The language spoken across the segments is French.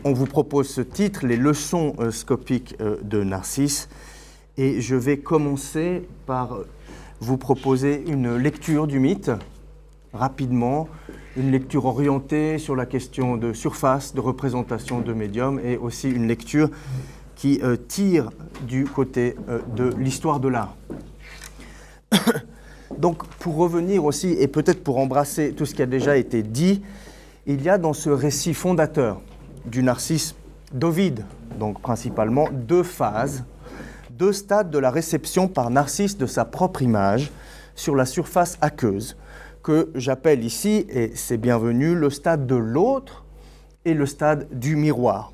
on vous propose ce titre, les leçons scopiques de Narcisse, et je vais commencer par vous proposer une lecture du mythe, rapidement, une lecture orientée sur la question de surface, de représentation de médium, et aussi une lecture qui tire du côté de l'histoire de l'art. Donc, pour revenir aussi, et peut-être pour embrasser tout ce qui a déjà été dit, il y a dans ce récit fondateur du Narcisse d'Ovide, donc principalement deux phases, deux stades de la réception par Narcisse de sa propre image sur la surface aqueuse, que j'appelle ici, et c'est bienvenu, le stade de l'autre et le stade du miroir.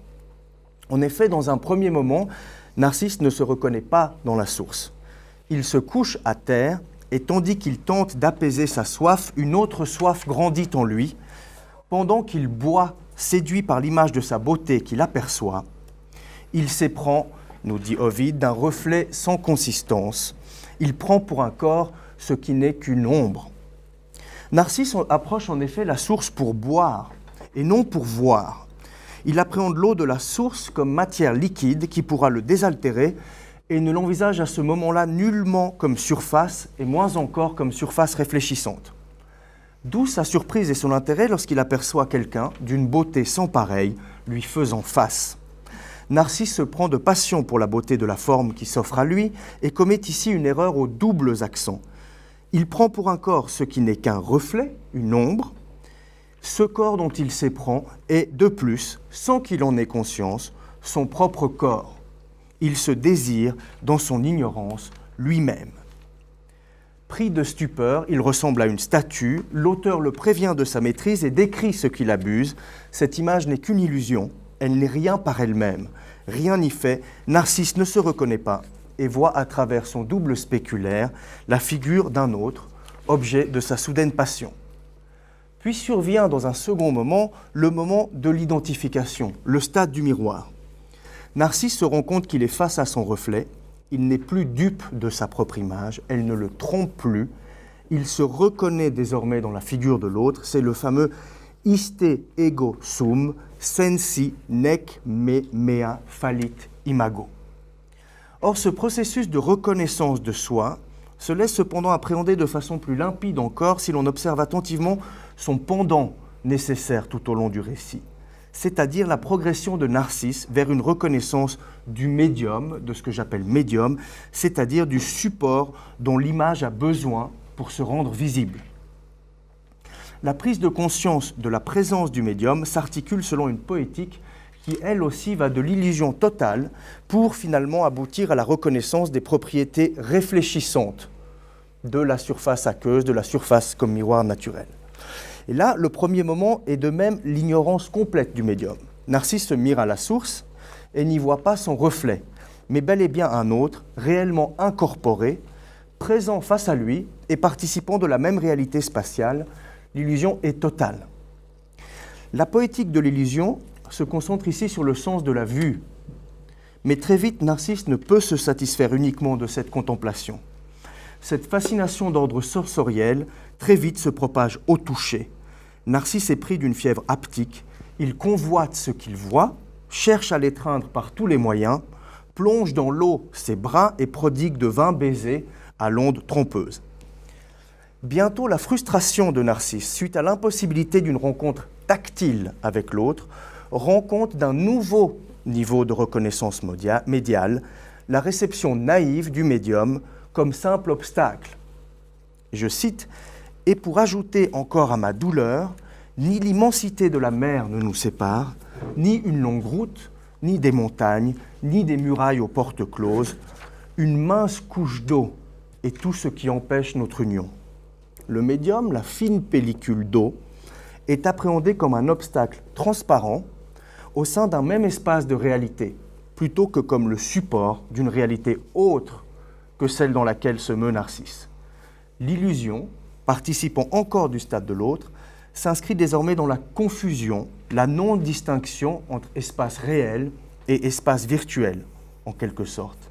En effet, dans un premier moment, Narcisse ne se reconnaît pas dans la source. Il se couche à terre, et tandis qu'il tente d'apaiser sa soif, une autre soif grandit en lui. Pendant qu'il boit, séduit par l'image de sa beauté qu'il aperçoit, il s'éprend, nous dit Ovide, d'un reflet sans consistance. Il prend pour un corps ce qui n'est qu'une ombre. Narcisse approche en effet la source pour boire, et non pour voir. Il appréhende l'eau de la source comme matière liquide qui pourra le désaltérer, et ne l'envisage à ce moment-là nullement comme surface, et moins encore comme surface réfléchissante. D'où sa surprise et son intérêt lorsqu'il aperçoit quelqu'un d'une beauté sans pareille, lui faisant face. Narcisse se prend de passion pour la beauté de la forme qui s'offre à lui, et commet ici une erreur aux doubles accents. Il prend pour un corps ce qui n'est qu'un reflet, une ombre. Ce corps dont il s'éprend est, de plus, sans qu'il en ait conscience, son propre corps. Il se désire, dans son ignorance, lui-même. Pris de stupeur, il ressemble à une statue. L'auteur le prévient de sa maîtrise et décrit ce qu'il abuse. Cette image n'est qu'une illusion, elle n'est rien par elle-même. Rien n'y fait, Narcisse ne se reconnaît pas et voit à travers son double spéculaire la figure d'un autre, objet de sa soudaine passion. Puis survient dans un second moment le moment de l'identification, le stade du miroir. Narcisse se rend compte qu'il est face à son reflet, il n'est plus dupe de sa propre image, elle ne le trompe plus, il se reconnaît désormais dans la figure de l'autre, c'est le fameux « iste ego sum, sensi nec me mea fallit imago ». Or, ce processus de reconnaissance de soi se laisse cependant appréhender de façon plus limpide encore si l'on observe attentivement son pendant nécessaire tout au long du récit, c'est-à-dire la progression de Narcisse vers une reconnaissance du médium, de ce que j'appelle médium, c'est-à-dire du support dont l'image a besoin pour se rendre visible. La prise de conscience de la présence du médium s'articule selon une poétique qui, elle aussi, va de l'illusion totale pour finalement aboutir à la reconnaissance des propriétés réfléchissantes de la surface aqueuse, de la surface comme miroir naturel. Et là, le premier moment est de même l'ignorance complète du médium. Narcisse se mire à la source et n'y voit pas son reflet, mais bel et bien un autre, réellement incorporé, présent face à lui et participant de la même réalité spatiale. L'illusion est totale. La poétique de l'illusion se concentre ici sur le sens de la vue. Mais très vite, Narcisse ne peut se satisfaire uniquement de cette contemplation. Cette fascination d'ordre sensoriel très vite se propage au toucher. Narcisse est pris d'une fièvre haptique, il convoite ce qu'il voit, cherche à l'étreindre par tous les moyens, plonge dans l'eau ses bras et prodigue de vains baisers à l'onde trompeuse. Bientôt, la frustration de Narcisse, suite à l'impossibilité d'une rencontre tactile avec l'autre, rend compte d'un nouveau niveau de reconnaissance médiale, la réception naïve du médium comme simple obstacle. Je cite, « Et pour ajouter encore à ma douleur, ni l'immensité de la mer ne nous sépare, ni une longue route, ni des montagnes, ni des murailles aux portes closes, une mince couche d'eau est tout ce qui empêche notre union. Le médium, la fine pellicule d'eau, est appréhendé comme un obstacle transparent au sein d'un même espace de réalité, plutôt que comme le support d'une réalité autre que celle dans laquelle se meut Narcisse. L'illusion, participant encore du stade de l'autre, s'inscrit désormais dans la confusion, la non-distinction entre espace réel et espace virtuel, en quelque sorte.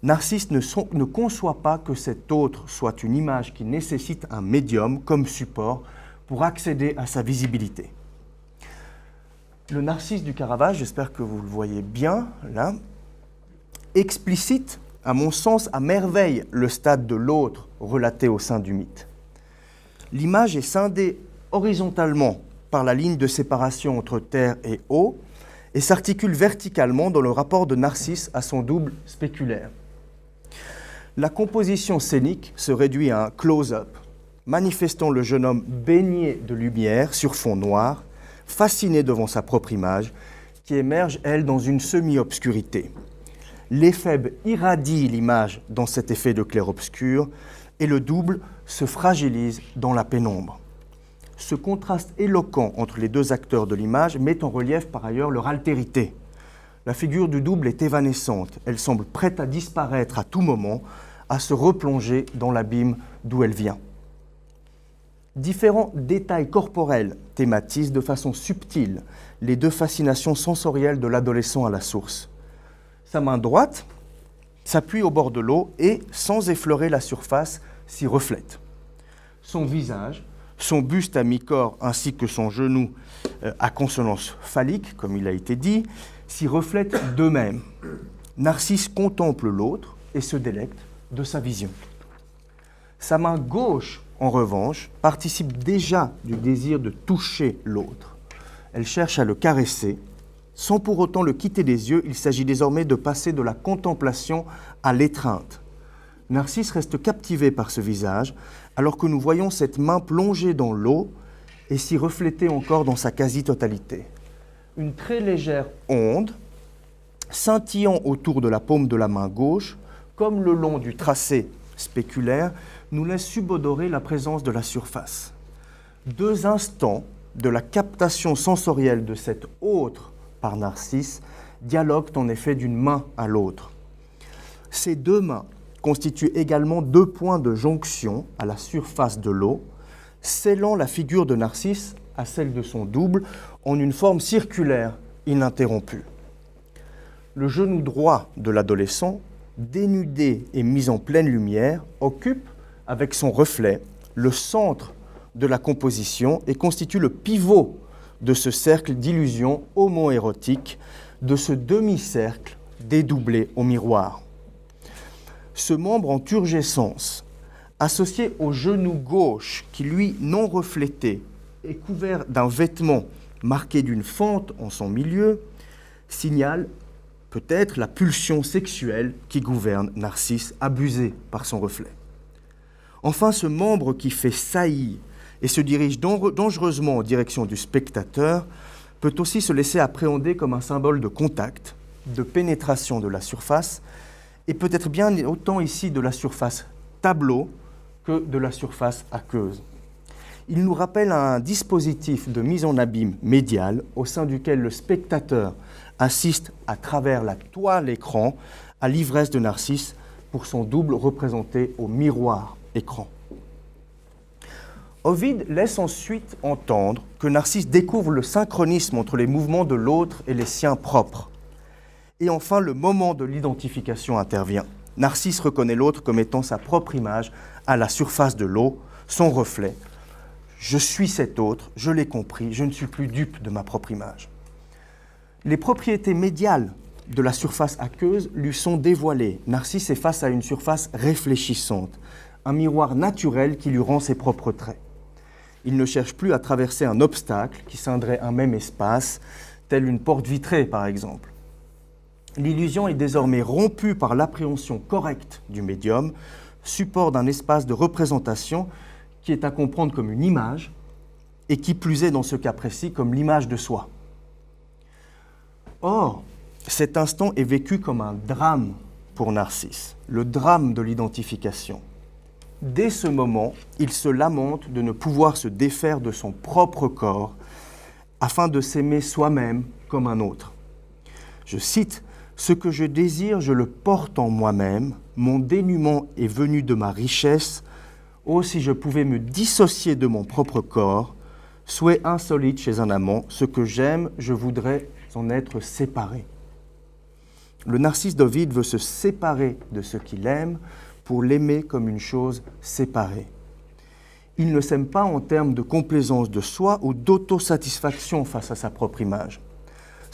Narcisse ne conçoit pas que cet autre soit une image qui nécessite un médium comme support pour accéder à sa visibilité. Le Narcisse du Caravage, j'espère que vous le voyez bien là, explicite, à mon sens, à merveille le stade de l'autre relaté au sein du mythe. L'image est scindée horizontalement par la ligne de séparation entre terre et eau et s'articule verticalement dans le rapport de Narcisse à son double spéculaire. La composition scénique se réduit à un close-up, manifestant le jeune homme baigné de lumière sur fond noir, fasciné devant sa propre image, qui émerge, elle, dans une semi-obscurité. L'éphèbe irradie l'image dans cet effet de clair-obscur, et le double se fragilise dans la pénombre. Ce contraste éloquent entre les deux acteurs de l'image met en relief par ailleurs leur altérité. La figure du double est évanescente, elle semble prête à disparaître à tout moment, à se replonger dans l'abîme d'où elle vient. Différents détails corporels thématisent de façon subtile les deux fascinations sensorielles de l'adolescent à la source. Sa main droite s'appuie au bord de l'eau et, sans effleurer la surface, s'y reflète. Son visage, son buste à mi-corps ainsi que son genou à consonance phallique, comme il a été dit, s'y reflètent d'eux-mêmes. Narcisse contemple l'autre et se délecte de sa vision. Sa main gauche, en revanche, participe déjà du désir de toucher l'autre. Elle cherche à le caresser. Sans pour autant le quitter des yeux, il s'agit désormais de passer de la contemplation à l'étreinte. Narcisse reste captivé par ce visage, alors que nous voyons cette main plongée dans l'eau et s'y refléter encore dans sa quasi-totalité. Une très légère onde, scintillant autour de la paume de la main gauche, comme le long du tracé spéculaire, nous laisse subodorer la présence de la surface. 2 instants de la captation sensorielle de cet autre par Narcisse dialoguent en effet d'une main à l'autre. Ces 2 mains constituent également 2 points de jonction à la surface de l'eau, scellant la figure de Narcisse à celle de son double en une forme circulaire ininterrompue. Le genou droit de l'adolescent, dénudé et mis en pleine lumière, occupe, avec son reflet, le centre de la composition et constitue le pivot de ce cercle d'illusion homo-érotique, de ce demi-cercle dédoublé au miroir. Ce membre en turgescence, associé au genou gauche qui, lui, non reflété, est couvert d'un vêtement marqué d'une fente en son milieu, signale peut-être la pulsion sexuelle qui gouverne Narcisse, abusé par son reflet. Enfin, ce membre qui fait saillie et se dirige dangereusement en direction du spectateur peut aussi se laisser appréhender comme un symbole de contact, de pénétration de la surface, et peut-être bien autant ici de la surface tableau que de la surface aqueuse. Il nous rappelle un dispositif de mise en abîme médial au sein duquel le spectateur assiste à travers la toile écran à l'ivresse de Narcisse pour son double représenté au miroir écran. Ovide laisse ensuite entendre que Narcisse découvre le synchronisme entre les mouvements de l'autre et les siens propres. Et enfin, le moment de l'identification intervient. Narcisse reconnaît l'autre comme étant sa propre image à la surface de l'eau, son reflet. Je suis cet autre, je l'ai compris, je ne suis plus dupe de ma propre image. Les propriétés médiales de la surface aqueuse lui sont dévoilées. Narcisse est face à une surface réfléchissante, un miroir naturel qui lui rend ses propres traits. Il ne cherche plus à traverser un obstacle qui scinderait un même espace, telle une porte vitrée par exemple. L'illusion est désormais rompue par l'appréhension correcte du médium, support d'un espace de représentation qui est à comprendre comme une image, et qui plus est dans ce cas précis comme l'image de soi. Or, cet instant est vécu comme un drame pour Narcisse, le drame de l'identification. Dès ce moment, il se lamente de ne pouvoir se défaire de son propre corps afin de s'aimer soi-même comme un autre. Je cite, « Ce que je désire, je le porte en moi-même, mon dénuement est venu de ma richesse. Oh, si je pouvais me dissocier de mon propre corps, souhait insolite chez un amant, ce que j'aime, je voudrais en être séparé. » Le Narcisse d'Ovide veut se séparer de ce qu'il aime pour l'aimer comme une chose séparée. Il ne s'aime pas en termes de complaisance de soi ou d'autosatisfaction face à sa propre image.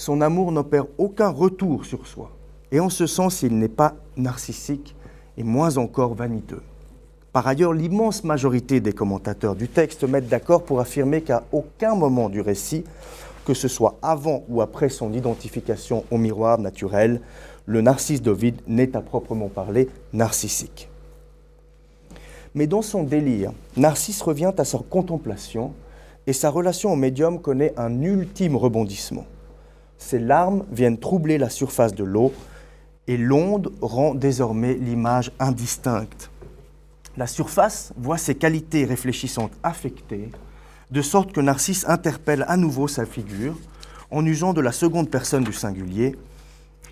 son amour n'opère aucun retour sur soi. Et en ce sens, il n'est pas narcissique et moins encore vaniteux. Par ailleurs, l'immense majorité des commentateurs du texte mettent d'accord pour affirmer qu'à aucun moment du récit, que ce soit avant ou après son identification au miroir naturel, le Narcisse d'Ovide n'est à proprement parler narcissique. Mais dans son délire, Narcisse revient à sa contemplation et sa relation au médium connaît un ultime rebondissement. Ses larmes viennent troubler la surface de l'eau et l'onde rend désormais l'image indistincte. La surface voit ses qualités réfléchissantes affectées, de sorte que Narcisse interpelle à nouveau sa figure en usant de la seconde personne du singulier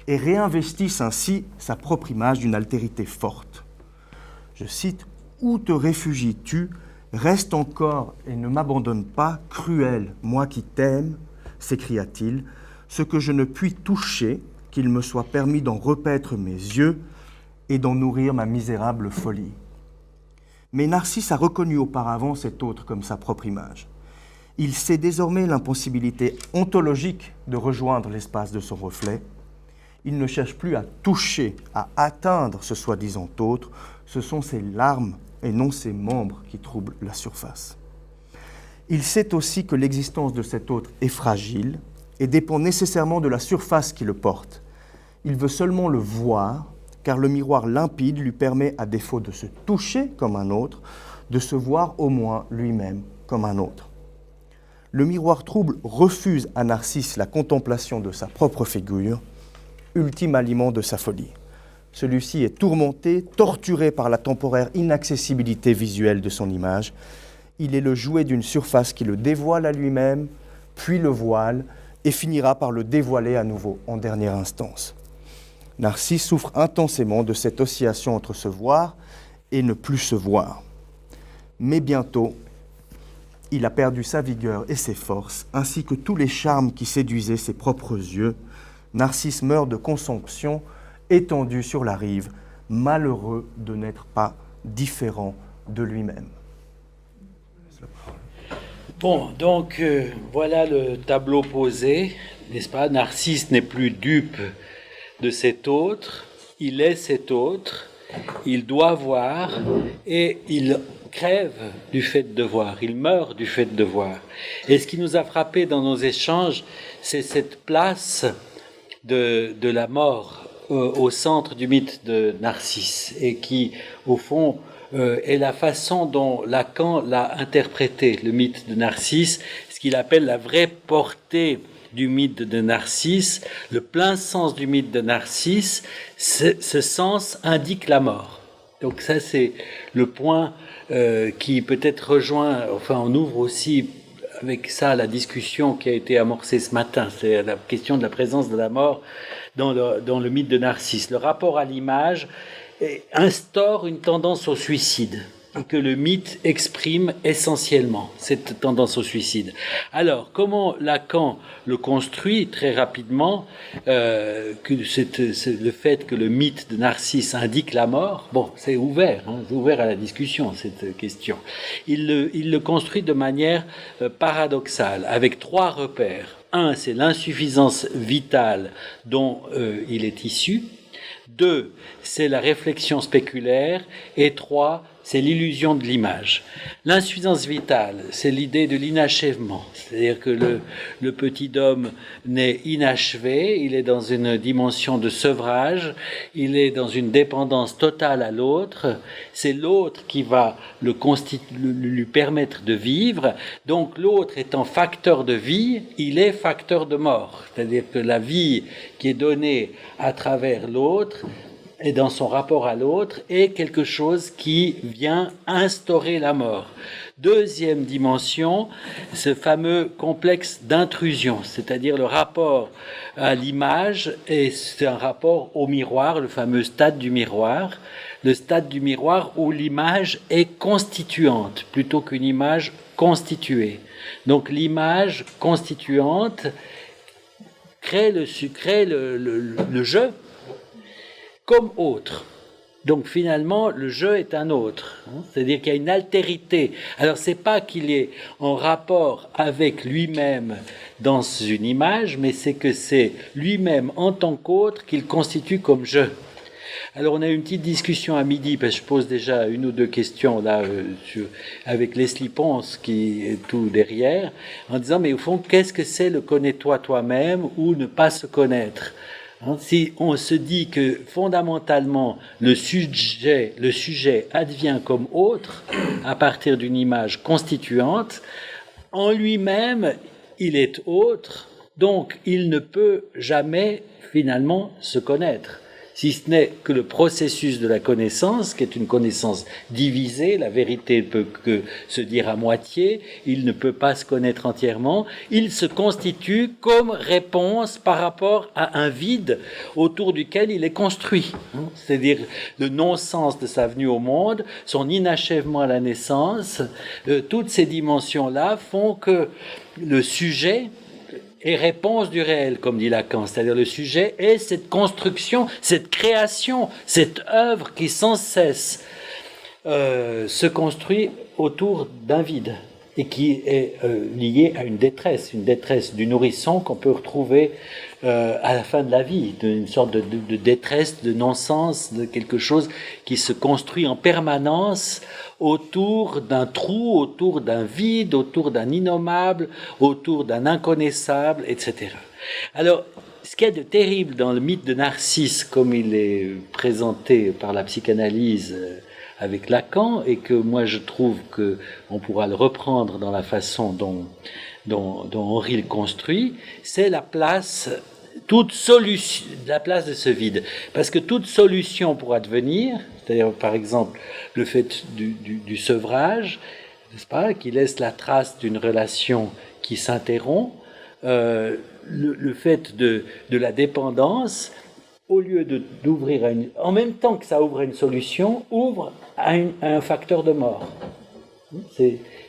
et réinvestisse ainsi sa propre image d'une altérité forte. Je cite « Où te réfugies-tu ? Reste encore et ne m'abandonne pas, cruel, moi qui t'aime, s'écria-t-il, ce que je ne puis toucher, qu'il me soit permis d'en repaître mes yeux et d'en nourrir ma misérable folie. » Mais Narcisse a reconnu auparavant cet autre comme sa propre image. Il sait désormais l'impossibilité ontologique de rejoindre l'espace de son reflet. Il ne cherche plus à toucher, à atteindre ce soi-disant autre. Ce sont ses larmes et non ses membres qui troublent la surface. Il sait aussi que l'existence de cet autre est fragile et dépend nécessairement de la surface qui le porte. Il veut seulement le voir, car le miroir limpide lui permet, à défaut de se toucher comme un autre, de se voir au moins lui-même comme un autre. Le miroir trouble refuse à Narcisse la contemplation de sa propre figure, ultime aliment de sa folie. Celui-ci est tourmenté, torturé par la temporaire inaccessibilité visuelle de son image. Il est le jouet d'une surface qui le dévoile à lui-même, puis le voile, et finira par le dévoiler à nouveau en dernière instance. Narcisse souffre intensément de cette oscillation entre se voir et ne plus se voir. Mais bientôt, il a perdu sa vigueur et ses forces, ainsi que tous les charmes qui séduisaient ses propres yeux. Narcisse meurt de consomption, étendu sur la rive, malheureux de n'être pas différent de lui-même. Bon, donc voilà le tableau posé, n'est-ce pas? Narcisse n'est plus dupe de cet autre, il est cet autre, il doit voir et il crève du fait de voir, il meurt du fait de voir. Et ce qui nous a frappé dans nos échanges, c'est cette place de la mort au centre du mythe de Narcisse et qui, au fond, est la façon dont Lacan l'a interprété, le mythe de Narcisse, ce qu'il appelle la vraie portée du mythe de Narcisse, le plein sens du mythe de Narcisse, ce sens indique la mort. Donc ça, c'est le point qui peut-être rejoint, enfin on ouvre aussi avec ça la discussion qui a été amorcée ce matin, c'est la question de la présence de la mort dans le mythe de Narcisse. Le rapport à l'image instaure une tendance au suicide, et que le mythe exprime essentiellement cette tendance au suicide. Alors, comment Lacan le construit très rapidement, le fait que le mythe de Narcisse indique la mort, bon, c'est ouvert à la discussion, cette question. Il le construit de manière paradoxale, avec trois repères. Un, c'est l'insuffisance vitale dont il est issu. Deux, c'est la réflexion spéculaire. Et trois, c'est l'illusion de l'image. L'insuffisance vitale, c'est l'idée de l'inachèvement. C'est-à-dire que le petit homme n'est inachevé, il est dans une dimension de sevrage, il est dans une dépendance totale à l'autre. C'est l'autre qui va lui permettre de vivre. Donc l'autre étant facteur de vie, il est facteur de mort. C'est-à-dire que la vie qui est donnée à travers l'autre, et dans son rapport à l'autre, est quelque chose qui vient instaurer la mort. Deuxième dimension, ce fameux complexe d'intrusion, c'est-à-dire le rapport à l'image, et c'est un rapport au miroir, le fameux stade du miroir, le stade du miroir où l'image est constituante, plutôt qu'une image constituée. Donc l'image constituante crée le jeu, comme autre. Donc finalement, le je est un autre. C'est-à-dire qu'il y a une altérité. Alors c'est pas qu'il est en rapport avec lui-même dans une image, mais c'est que c'est lui-même en tant qu'autre qu'il constitue comme je. Alors on a eu une petite discussion à midi, parce que je pose déjà une ou deux questions là avec Leslie Ponce qui est tout derrière, en disant mais au fond qu'est-ce que c'est le connais-toi toi-même ou ne pas se connaître? Si on se dit que fondamentalement le sujet advient comme autre à partir d'une image constituante, en lui-même il est autre, donc il ne peut jamais finalement se connaître. Si ce n'est que le processus de la connaissance, qui est une connaissance divisée, la vérité ne peut que se dire à moitié, il ne peut pas se connaître entièrement, il se constitue comme réponse par rapport à un vide autour duquel il est construit. C'est-à-dire le non-sens de sa venue au monde, son inachèvement à la naissance, toutes ces dimensions-là font que le sujet et réponse du réel, comme dit Lacan. C'est-à-dire le sujet est cette construction, cette création, cette œuvre qui sans cesse se construit autour d'un vide et qui est liée à une détresse du nourrisson qu'on peut retrouver à la fin de la vie, une sorte de détresse, de non-sens, de quelque chose qui se construit en permanence autour d'un trou, autour d'un vide, autour d'un innommable, autour d'un inconnaissable, etc. Alors, ce qu'il y a de terrible dans le mythe de Narcisse, comme il est présenté par la psychanalyse avec Lacan, et que moi je trouve qu'on pourra le reprendre dans la façon dont Henri le construit, c'est la place de ce vide. Parce que toute solution pour advenir, c'est-à-dire par exemple le fait du sevrage, n'est-ce pas, qui laisse la trace d'une relation qui s'interrompt, le fait de la dépendance, au lieu d'ouvrir en même temps que ça ouvre à une solution, ouvre à un facteur de mort.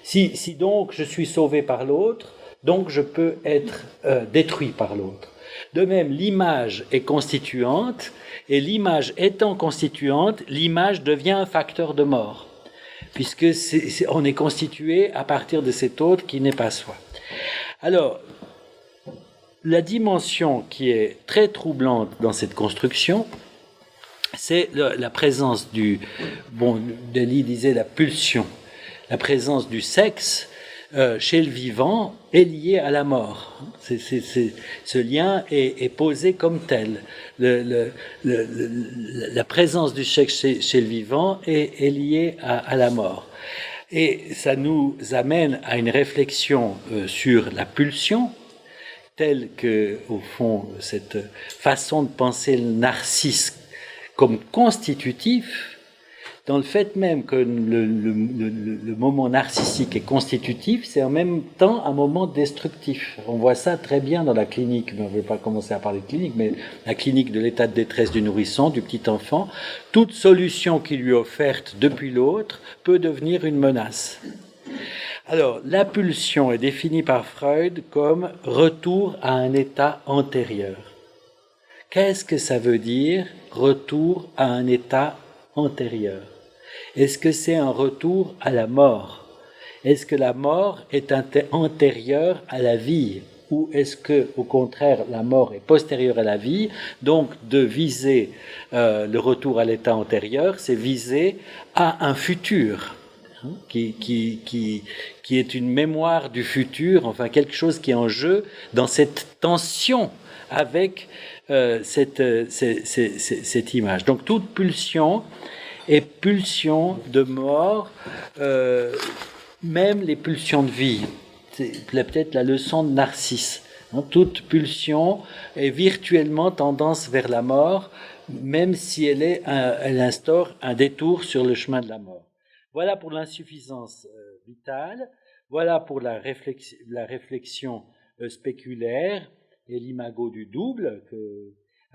Si donc je suis sauvé par l'autre, donc je peux être détruit par l'autre. De même, l'image est constituante, et l'image étant constituante, l'image devient un facteur de mort, puisque on est constitué à partir de cet autre qui n'est pas soi. Alors, la dimension qui est très troublante dans cette construction, c'est la présence Delille disait la pulsion, la présence du sexe chez le vivant est lié à la mort. Ce lien est posé comme tel. La présence du sexe chez le vivant est liée à la mort. Et ça nous amène à une réflexion sur la pulsion, telle que, au fond, cette façon de penser le narcisse comme constitutif, dans le fait même que le moment narcissique est constitutif, c'est en même temps un moment destructif. On voit ça très bien dans la clinique, mais on ne veut pas commencer à parler de clinique, mais la clinique de l'état de détresse du nourrisson, du petit enfant, toute solution qui lui est offerte depuis l'autre peut devenir une menace. Alors, la pulsion est définie par Freud comme retour à un état antérieur. Qu'est-ce que ça veut dire, retour à un état antérieur? Est-ce que c'est un retour à la mort? Est-ce que la mort est antérieure à la vie? Ou est-ce que, au contraire, la mort est postérieure à la vie? Donc, de viser le retour à l'état antérieur, c'est viser à un futur qui est une mémoire du futur, enfin quelque chose qui est en jeu dans cette tension avec cette image. Donc, toute pulsion et pulsion de mort, même les pulsions de vie. C'est peut-être la leçon de Narcisse. Toute pulsion est virtuellement tendance vers la mort, même si elle instaure un détour sur le chemin de la mort. Voilà pour l'insuffisance vitale, voilà pour la réflexion spéculaire et l'imago du double.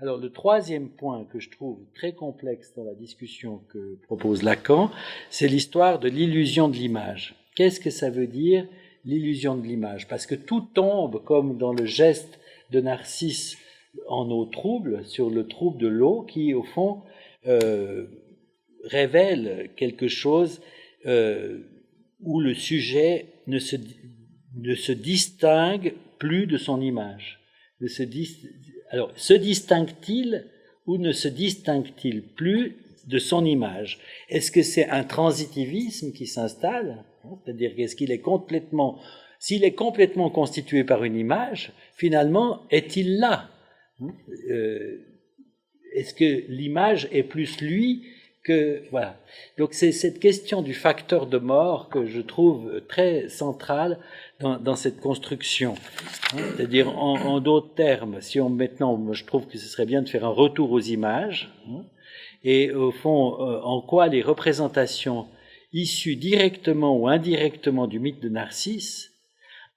Alors le troisième point que je trouve très complexe dans la discussion que propose Lacan, c'est l'histoire de l'illusion de l'image. Qu'est-ce que ça veut dire, l'illusion de l'image? Parce que tout tombe, comme dans le geste de Narcisse en eau trouble, sur le trouble de l'eau qui, au fond, révèle quelque chose où le sujet ne se distingue plus de son image. Alors, se distingue-t-il ou ne se distingue-t-il plus de son image? Est-ce que c'est un transitivisme qui s'installe? C'est-à-dire qu'est-ce qu'il est complètement... S'il est complètement constitué par une image, finalement, est-il là? Est-ce que l'image est plus lui que... Voilà. Donc c'est cette question du facteur de mort que je trouve très centrale dans cette construction. C'est-à-dire, en d'autres termes, si on maintenant, moi, je trouve que ce serait bien de faire un retour aux images, et au fond, en quoi les représentations issues directement ou indirectement du mythe de Narcisse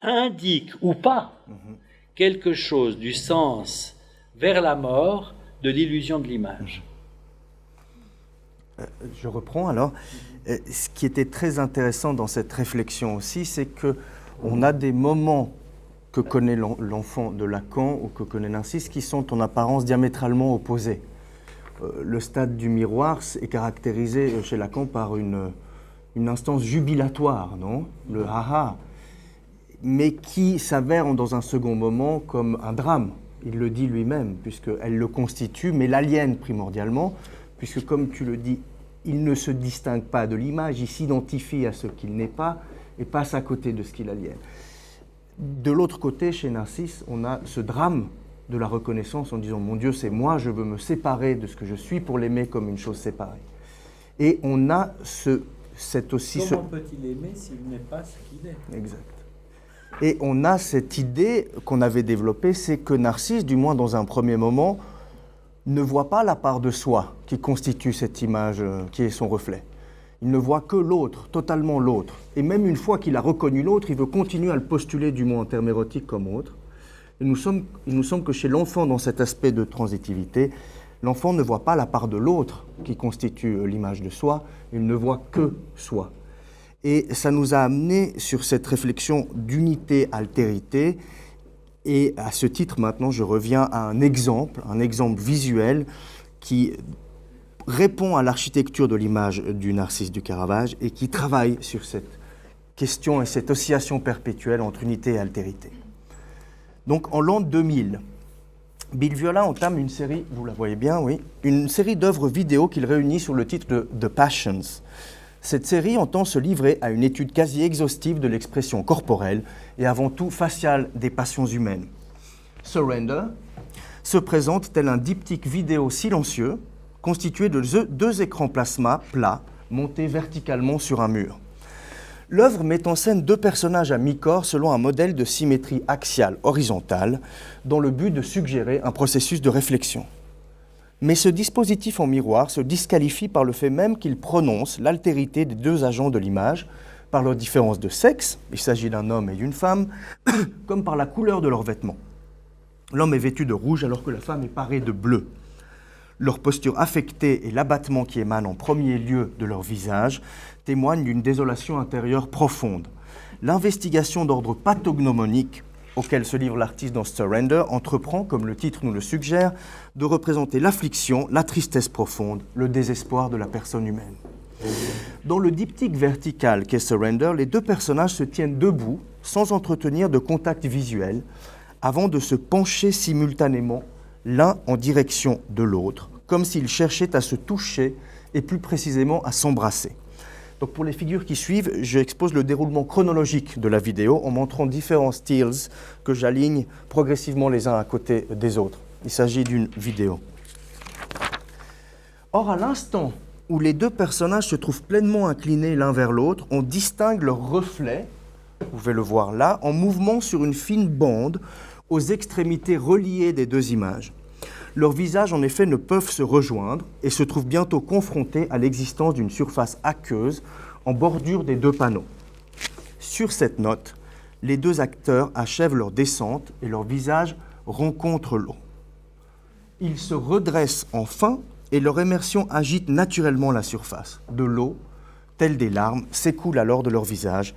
indiquent ou pas quelque chose du sens vers la mort de l'illusion de l'image. Je reprends alors. Ce qui était très intéressant dans cette réflexion aussi, c'est qu'on a des moments que connaît l'enfant de Lacan ou que connaît Narcisse qui sont en apparence diamétralement opposés. Le stade du miroir est caractérisé chez Lacan par une instance jubilatoire, non? Le ha-ha, mais qui s'avère dans un second moment comme un drame. Il le dit lui-même, puisqu'elle le constitue, mais l'aliène primordialement, puisque comme tu le dis, il ne se distingue pas de l'image, il s'identifie à ce qu'il n'est pas et passe à côté de ce qu'il aliène. De l'autre côté, chez Narcisse, on a ce drame de la reconnaissance en disant « Mon Dieu, c'est moi, je veux me séparer de ce que je suis pour l'aimer comme une chose séparée ». Et on a Comment peut-il aimer s'il n'est pas ce qu'il est? Exact. Et on a cette idée qu'on avait développée, c'est que Narcisse, du moins dans un premier moment, ne voit pas la part de soi qui constitue cette image qui est son reflet. Il ne voit que l'autre, totalement l'autre. Et même une fois qu'il a reconnu l'autre, il veut continuer à le postuler, du moins en termes érotiques, comme autre. Et il nous semble que chez l'enfant, dans cet aspect de transitivité, l'enfant ne voit pas la part de l'autre qui constitue l'image de soi, il ne voit que soi. Et ça nous a amené sur cette réflexion d'unité-altérité. Et à ce titre, maintenant, je reviens à un exemple visuel qui répond à l'architecture de l'image du Narcisse du Caravage et qui travaille sur cette question et cette oscillation perpétuelle entre unité et altérité. Donc, en l'an 2000, Bill Viola entame une série, vous la voyez bien, oui, une série d'œuvres vidéo qu'il réunit sous le titre de The Passions. Cette série entend se livrer à une étude quasi exhaustive de l'expression corporelle et avant tout faciale des passions humaines. Surrender se présente tel un diptyque vidéo silencieux constitué de deux écrans plasma plats montés verticalement sur un mur. L'œuvre met en scène deux personnages à mi-corps selon un modèle de symétrie axiale horizontale dans le but de suggérer un processus de réflexion. Mais ce dispositif en miroir se disqualifie par le fait même qu'il prononce l'altérité des deux agents de l'image par leur différence de sexe, il s'agit d'un homme et d'une femme, comme par la couleur de leurs vêtements. L'homme est vêtu de rouge alors que la femme est parée de bleu. Leur posture affectée et l'abattement qui émane en premier lieu de leur visage témoignent d'une désolation intérieure profonde. L'investigation d'ordre pathognomonique auquel se livre l'artiste dans Surrender entreprend, comme le titre nous le suggère, de représenter l'affliction, la tristesse profonde, le désespoir de la personne humaine. Dans le diptyque vertical qu'est Surrender, les deux personnages se tiennent debout, sans entretenir de contact visuel, avant de se pencher simultanément l'un en direction de l'autre, comme s'ils cherchaient à se toucher et plus précisément à s'embrasser. Donc pour les figures qui suivent, j'expose le déroulement chronologique de la vidéo en montrant différents stills que j'aligne progressivement les uns à côté des autres. Il s'agit d'une vidéo. Or, à l'instant où les deux personnages se trouvent pleinement inclinés l'un vers l'autre, on distingue leur reflet, vous pouvez le voir là, en mouvement sur une fine bande aux extrémités reliées des deux images. Leurs visages, en effet, ne peuvent se rejoindre et se trouvent bientôt confrontés à l'existence d'une surface aqueuse en bordure des deux panneaux. Sur cette note, les deux acteurs achèvent leur descente et leurs visages rencontrent l'eau. Ils se redressent enfin et leur immersion agite naturellement la surface. De l'eau, telles des larmes, s'écoulent alors de leurs visages,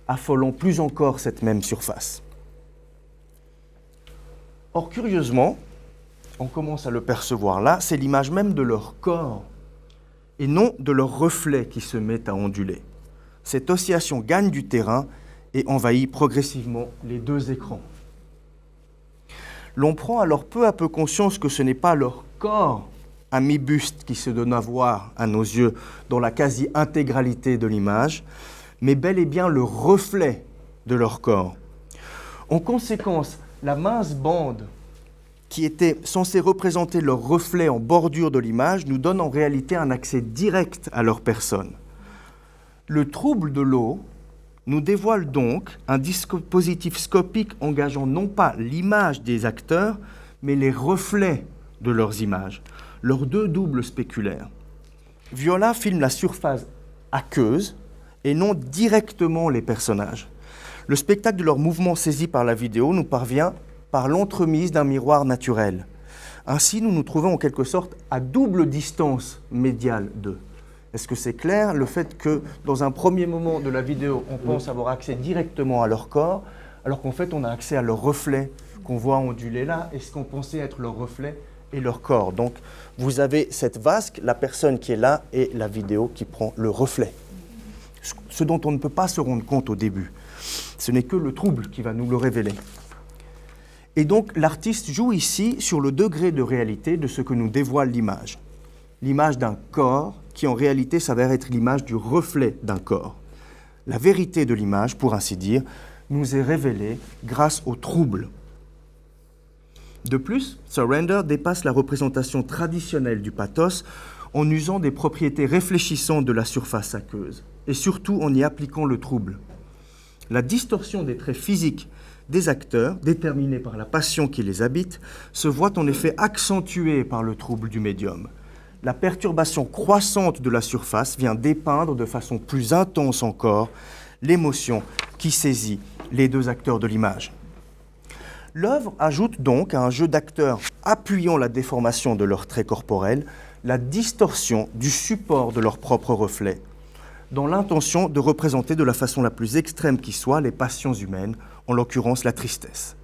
affolant plus encore cette même surface. Or, curieusement, on commence à le percevoir là, c'est l'image même de leur corps et non de leur reflet qui se met à onduler. Cette oscillation gagne du terrain et envahit progressivement les deux écrans. L'on prend alors peu à peu conscience que ce n'est pas leur corps à mi-buste qui se donne à voir à nos yeux dans la quasi-intégralité de l'image, mais bel et bien le reflet de leur corps. En conséquence, la mince bande qui était censée représenter leur reflet en bordure de l'image nous donne en réalité un accès direct à leur personne. Le trouble de l'eau nous dévoile donc un dispositif scopique engageant non pas l'image des acteurs, mais les reflets de leurs images, leurs deux doubles spéculaires. Viola filme la surface aqueuse et non directement les personnages. Le spectacle de leurs mouvements saisis par la vidéo nous parvient par l'entremise d'un miroir naturel. Ainsi, nous nous trouvons en quelque sorte à double distance médiale d'eux. Est-ce que c'est clair, le fait que dans un premier moment de la vidéo, on pense avoir accès directement à leur corps, alors qu'en fait on a accès à leur reflet qu'on voit onduler là, et ce qu'on pensait être leur reflet et leur corps. Donc vous avez cette vasque, la personne qui est là, et la vidéo qui prend le reflet. Ce dont on ne peut pas se rendre compte au début. Ce n'est que le trouble qui va nous le révéler. Et donc l'artiste joue ici sur le degré de réalité de ce que nous dévoile l'image. L'image d'un corps qui en réalité s'avère être l'image du reflet d'un corps. La vérité de l'image, pour ainsi dire, nous est révélée grâce au trouble. De plus, Surrender dépasse la représentation traditionnelle du pathos en usant des propriétés réfléchissantes de la surface aqueuse, et surtout en y appliquant le trouble. La distorsion des traits physiques des acteurs, déterminés par la passion qui les habite, se voit en effet accentuée par le trouble du médium. La perturbation croissante de la surface vient dépeindre de façon plus intense encore l'émotion qui saisit les deux acteurs de l'image. L'œuvre ajoute donc à un jeu d'acteurs appuyant la déformation de leurs traits corporels, la distorsion du support de leur propre reflet, dans l'intention de représenter de la façon la plus extrême qui soit les passions humaines, en l'occurrence la tristesse.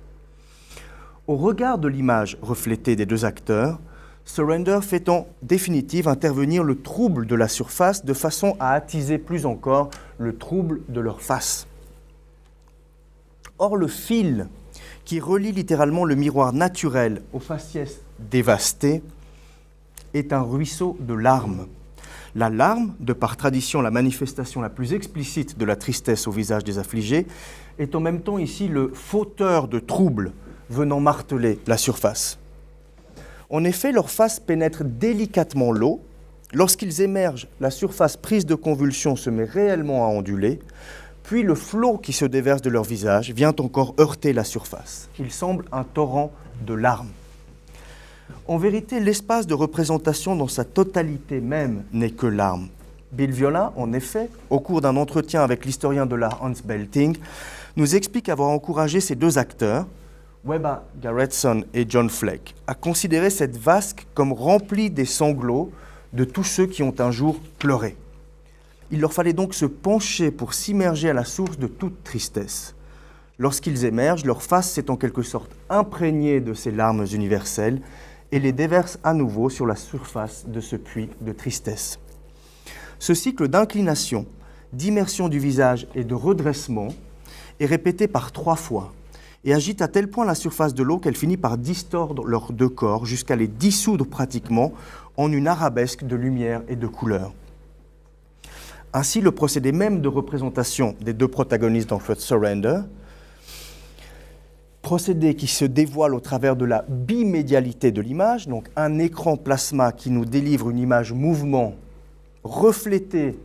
Au regard de l'image reflétée des deux acteurs, Surrender fait en définitive intervenir le trouble de la surface de façon à attiser plus encore le trouble de leur face. Or, le fil qui relie littéralement le miroir naturel aux faciès dévastées est un ruisseau de larmes. La larme, de par tradition la manifestation la plus explicite de la tristesse au visage des affligés, est en même temps ici le fauteur de troubles venant marteler la surface. En effet, leur face pénètre délicatement l'eau. Lorsqu'ils émergent, la surface prise de convulsion se met réellement à onduler, puis le flot qui se déverse de leur visage vient encore heurter la surface. Il semble un torrent de larmes. En vérité, l'espace de représentation dans sa totalité même n'est que larmes. Bill Viola, en effet, au cours d'un entretien avec l'historien de l'art Hans Belting, nous explique avoir encouragé ces deux acteurs, Webber Garretson et John Fleck, à considérer cette vasque comme remplie des sanglots de tous ceux qui ont un jour pleuré. Il leur fallait donc se pencher pour s'immerger à la source de toute tristesse. Lorsqu'ils émergent, leur face s'est en quelque sorte imprégnée de ces larmes universelles et les déverse à nouveau sur la surface de ce puits de tristesse. Ce cycle d'inclination, d'immersion du visage et de redressement est répété par 3 fois et agite à tel point la surface de l'eau qu'elle finit par distordre leurs deux corps jusqu'à les dissoudre pratiquement en une arabesque de lumière et de couleurs. Ainsi, le procédé même de représentation des deux protagonistes dans First Surrender, procédé qui se dévoile au travers de la bimédialité de l'image, donc un écran plasma qui nous délivre une image mouvement reflétée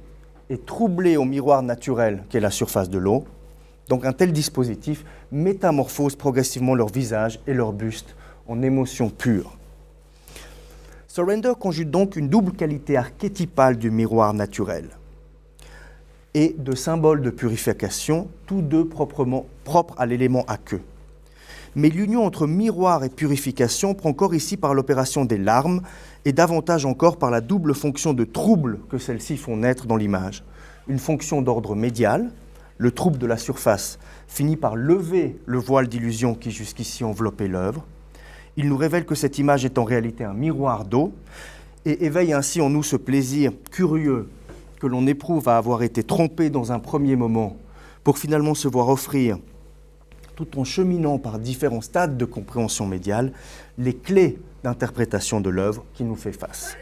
et troublée au miroir naturel qu'est la surface de l'eau. Donc un tel dispositif métamorphose progressivement leur visage et leur buste en émotion pure. Surrender conjugue donc une double qualité archétypale du miroir naturel et de symbole de purification, tous deux propres à l'élément aqueux. Mais l'union entre miroir et purification prend corps ici par l'opération des larmes et davantage encore par la double fonction de trouble que celles-ci font naître dans l'image. Une fonction d'ordre médial, le trouble de la surface finit par lever le voile d'illusion qui jusqu'ici enveloppait l'œuvre. Il nous révèle que cette image est en réalité un miroir d'eau et éveille ainsi en nous ce plaisir curieux que l'on éprouve à avoir été trompé dans un premier moment pour finalement se voir offrir, tout en cheminant par différents stades de compréhension médiale, les clés d'interprétation de l'œuvre qui nous fait face.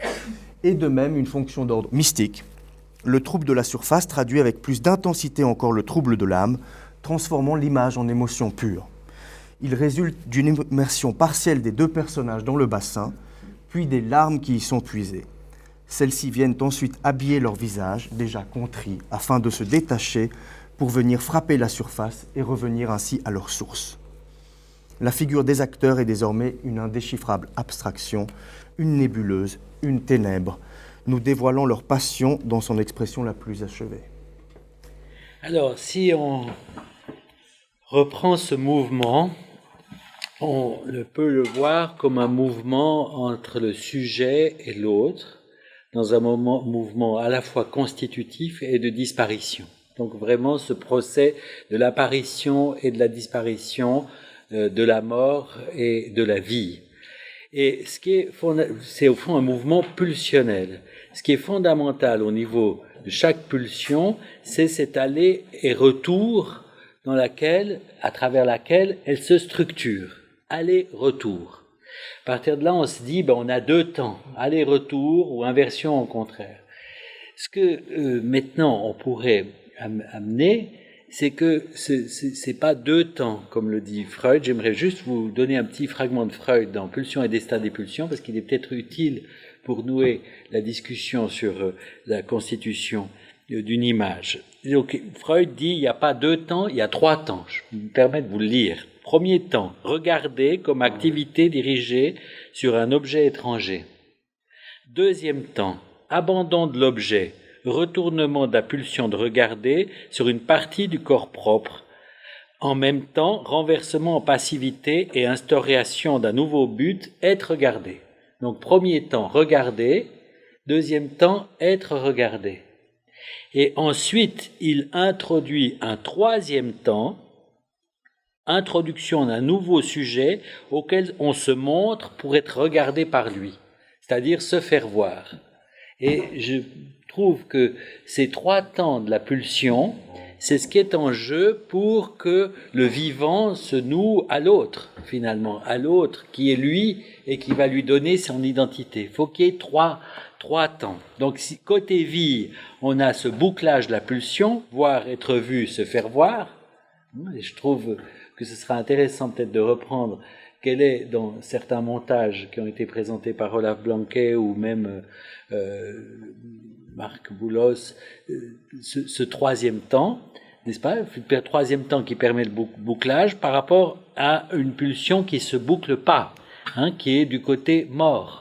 Et de même, une fonction d'ordre mystique, le trouble de la surface traduit avec plus d'intensité encore le trouble de l'âme, transformant l'image en émotion pure. Il résulte d'une immersion partielle des deux personnages dans le bassin, puis des larmes qui y sont puisées. Celles-ci viennent ensuite habiller leur visage, déjà contrit, afin de se détacher pour venir frapper la surface et revenir ainsi à leur source. La figure des acteurs est désormais une indéchiffrable abstraction, une nébuleuse, une ténèbre, nous dévoilant leur passion dans son expression la plus achevée. Alors, si on reprend ce mouvement, on peut le voir comme un mouvement entre le sujet et l'autre, dans un mouvement à la fois constitutif et de disparition. Donc vraiment ce procès de l'apparition et de la disparition, de la mort et de la vie. Et c'est au fond un mouvement pulsionnel. Ce qui est fondamental au niveau de chaque pulsion, c'est cet aller et retour à travers laquelle elle se structure. Aller-retour. À partir de là, on se dit, on a deux temps, aller-retour ou inversion au contraire. Ce que maintenant on pourrait amener, c'est que c'est pas deux temps, comme le dit Freud. J'aimerais juste vous donner un petit fragment de Freud dans Pulsion et destin des pulsions, parce qu'il est peut-être utile pour nouer la discussion sur la constitution d'une image. Donc, Freud dit, il n'y a pas deux temps, il y a trois temps. Je me permets de vous le lire. Premier temps, regarder comme activité dirigée sur un objet étranger. Deuxième temps, abandon de l'objet, retournement de la pulsion de regarder sur une partie du corps propre. En même temps, renversement en passivité et instauration d'un nouveau but, être regardé. Donc, premier temps, regarder. Deuxième temps, être regardé. Et ensuite, il introduit un troisième temps, introduction d'un nouveau sujet auquel on se montre pour être regardé par lui, c'est-à-dire se faire voir. Et je trouve que ces trois temps de la pulsion, c'est ce qui est en jeu pour que le vivant se noue à l'autre, finalement, à l'autre qui est lui et qui va lui donner son identité. Il faut qu'il y ait trois temps. Donc, si côté vie, on a ce bouclage de la pulsion, voir, être vu, se faire voir, et je trouve que ce sera intéressant peut-être de reprendre quel est, dans certains montages qui ont été présentés par Olaf Blanquet ou même Marc Boulos, ce troisième temps, n'est-ce pas? Le troisième temps qui permet le bouclage par rapport à une pulsion qui ne se boucle pas, qui est du côté mort.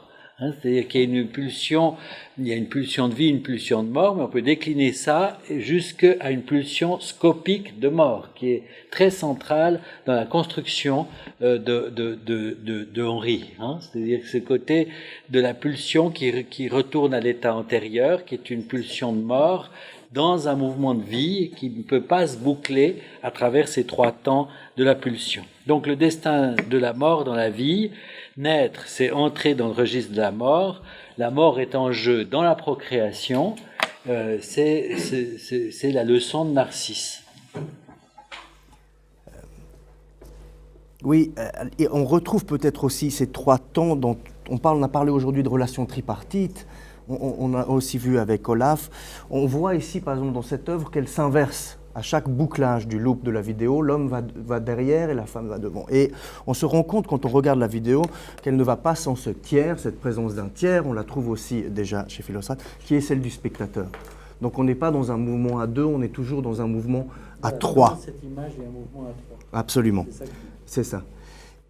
C'est-à-dire qu'il y a une pulsion de vie, une pulsion de mort, mais on peut décliner ça jusqu'à une pulsion scopique de mort, qui est très centrale dans la construction de Henri. C'est-à-dire que ce côté de la pulsion qui retourne à l'état antérieur, qui est une pulsion de mort, dans un mouvement de vie qui ne peut pas se boucler à travers ces trois temps de la pulsion. Donc le destin de la mort dans la vie, naître, c'est entrer dans le registre de la mort est en jeu dans la procréation, c'est la leçon de Narcisse. Oui, et on retrouve peut-être aussi ces trois temps dont on a parlé aujourd'hui de relations tripartites, on a aussi vu avec Olaf. On voit ici, par exemple, dans cette œuvre, qu'elle s'inverse. À chaque bouclage du loop de la vidéo, l'homme va derrière et la femme va devant. Et on se rend compte, quand on regarde la vidéo, qu'elle ne va pas sans ce tiers, cette présence d'un tiers, on la trouve aussi déjà chez Philostrate, qui est celle du spectateur. Donc on n'est pas dans un mouvement à deux, on est toujours dans un mouvement à trois. Cette image est un mouvement à trois. Absolument, c'est ça.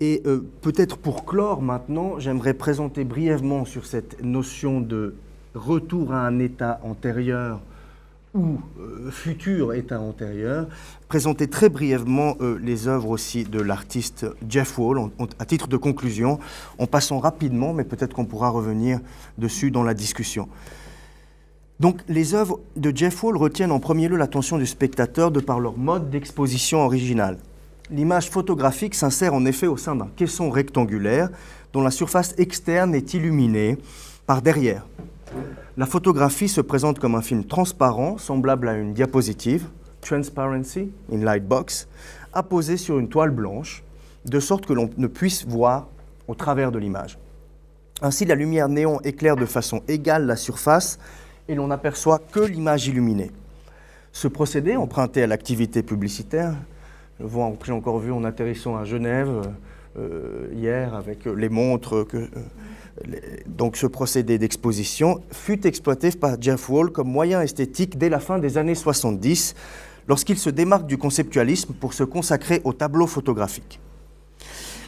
Et peut-être pour clore maintenant, j'aimerais présenter brièvement sur cette notion de retour à un état antérieur ou futur état antérieur, présenter très brièvement les œuvres aussi de l'artiste Jeff Wall, à titre de conclusion, en passant rapidement, mais peut-être qu'on pourra revenir dessus dans la discussion. Donc, les œuvres de Jeff Wall retiennent en premier lieu l'attention du spectateur de par leur mode d'exposition original. L'image photographique s'insère en effet au sein d'un caisson rectangulaire dont la surface externe est illuminée par derrière. La photographie se présente comme un film transparent, semblable à une diapositive, transparency in lightbox, apposé sur une toile blanche, de sorte que l'on ne puisse voir au travers de l'image. Ainsi, la lumière néon éclaire de façon égale la surface et l'on n'aperçoit que l'image illuminée. Ce procédé, emprunté à l'activité publicitaire, j'ai encore vu en atterrissant à Genève hier avec les montres, donc ce procédé d'exposition fut exploité par Jeff Wall comme moyen esthétique dès la fin des années 70, lorsqu'il se démarque du conceptualisme pour se consacrer au tableau photographique.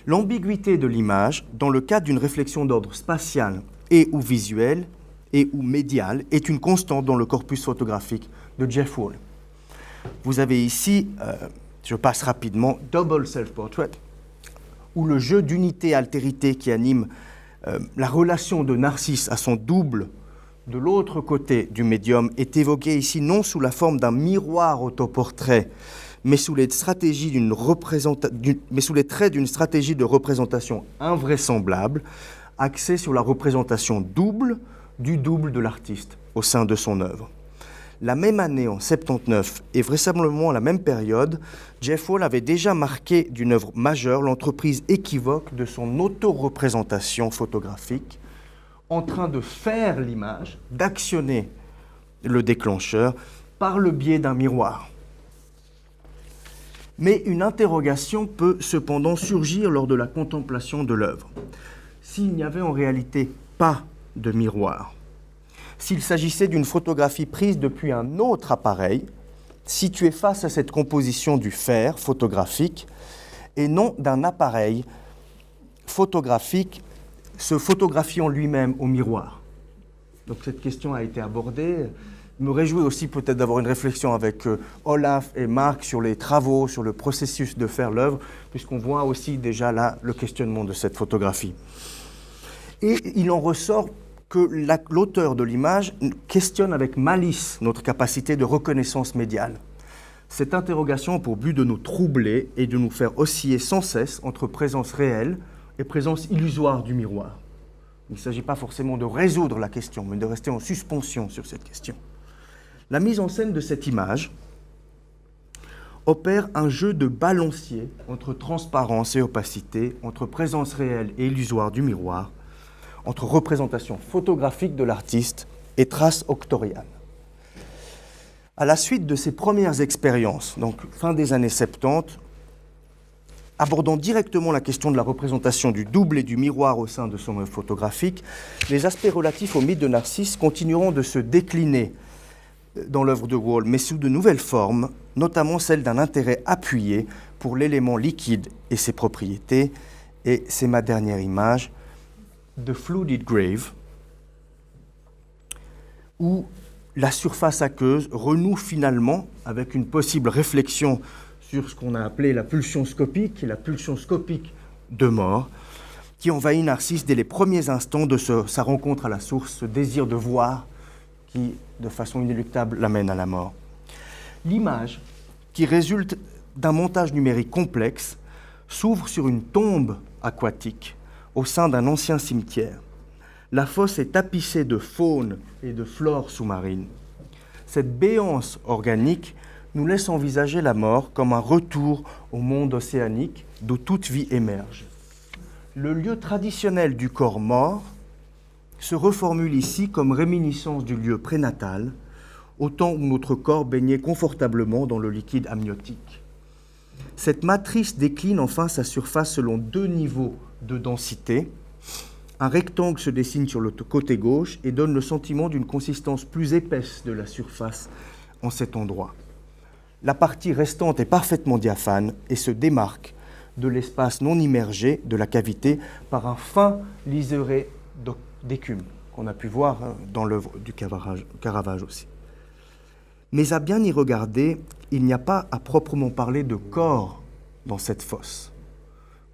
L'ambiguïté de l'image, dans le cadre d'une réflexion d'ordre spatial et ou visuel et ou médial, est une constante dans le corpus photographique de Jeff Wall. Vous avez ici, je passe rapidement, Double Self-Portrait, où le jeu d'unité-altérité qui anime la relation de Narcisse à son double de l'autre côté du médium est évoqué ici non sous la forme d'un miroir autoportrait, mais sous les traits d'une stratégie de représentation invraisemblable, axée sur la représentation double du double de l'artiste au sein de son œuvre. La même année, en 79, et vraisemblablement à la même période, Jeff Wall avait déjà marqué d'une œuvre majeure l'entreprise équivoque de son auto-représentation photographique, en train de faire l'image, d'actionner le déclencheur par le biais d'un miroir. Mais une interrogation peut cependant surgir lors de la contemplation de l'œuvre. S'il n'y avait en réalité pas de miroir, s'il s'agissait d'une photographie prise depuis un autre appareil, situé face à cette composition du faire photographique, et non d'un appareil photographique se photographiant lui-même au miroir. Donc cette question a été abordée. Je me réjouis aussi peut-être d'avoir une réflexion avec Olaf et Marc sur les travaux, sur le processus de faire l'œuvre, puisqu'on voit aussi déjà là le questionnement de cette photographie. Et il en ressort que l'auteur de l'image questionne avec malice notre capacité de reconnaissance médiale. Cette interrogation a pour but de nous troubler et de nous faire osciller sans cesse entre présence réelle et présence illusoire du miroir. Il ne s'agit pas forcément de résoudre la question, mais de rester en suspension sur cette question. La mise en scène de cette image opère un jeu de balancier entre transparence et opacité, entre présence réelle et illusoire du miroir, entre représentation photographique de l'artiste et trace octoriale. À la suite de ces premières expériences, donc fin des années 70, abordant directement la question de la représentation du double et du miroir au sein de son œuvre photographique, les aspects relatifs au mythe de Narcisse continueront de se décliner dans l'œuvre de Wall, mais sous de nouvelles formes, notamment celle d'un intérêt appuyé pour l'élément liquide et ses propriétés. Et c'est ma dernière image, The Flooded Grave, où la surface aqueuse renoue finalement avec une possible réflexion sur ce qu'on a appelé la pulsion scopique et la pulsion scopique de mort, qui envahit Narcisse dès les premiers instants de sa rencontre à la source, ce désir de voir qui, de façon inéluctable, l'amène à la mort. L'image, qui résulte d'un montage numérique complexe, s'ouvre sur une tombe aquatique au sein d'un ancien cimetière. La fosse est tapissée de faune et de flore sous-marine. Cette béance organique nous laisse envisager la mort comme un retour au monde océanique d'où toute vie émerge. Le lieu traditionnel du corps mort se reformule ici comme réminiscence du lieu prénatal, au temps où notre corps baignait confortablement dans le liquide amniotique. Cette matrice décline enfin sa surface selon deux niveaux de densité. Un rectangle se dessine sur le côté gauche et donne le sentiment d'une consistance plus épaisse de la surface en cet endroit. La partie restante est parfaitement diaphane et se démarque de l'espace non immergé de la cavité par un fin liseré d'écume qu'on a pu voir dans l'œuvre du Caravage aussi. Mais à bien y regarder, il n'y a pas à proprement parler de corps dans cette fosse.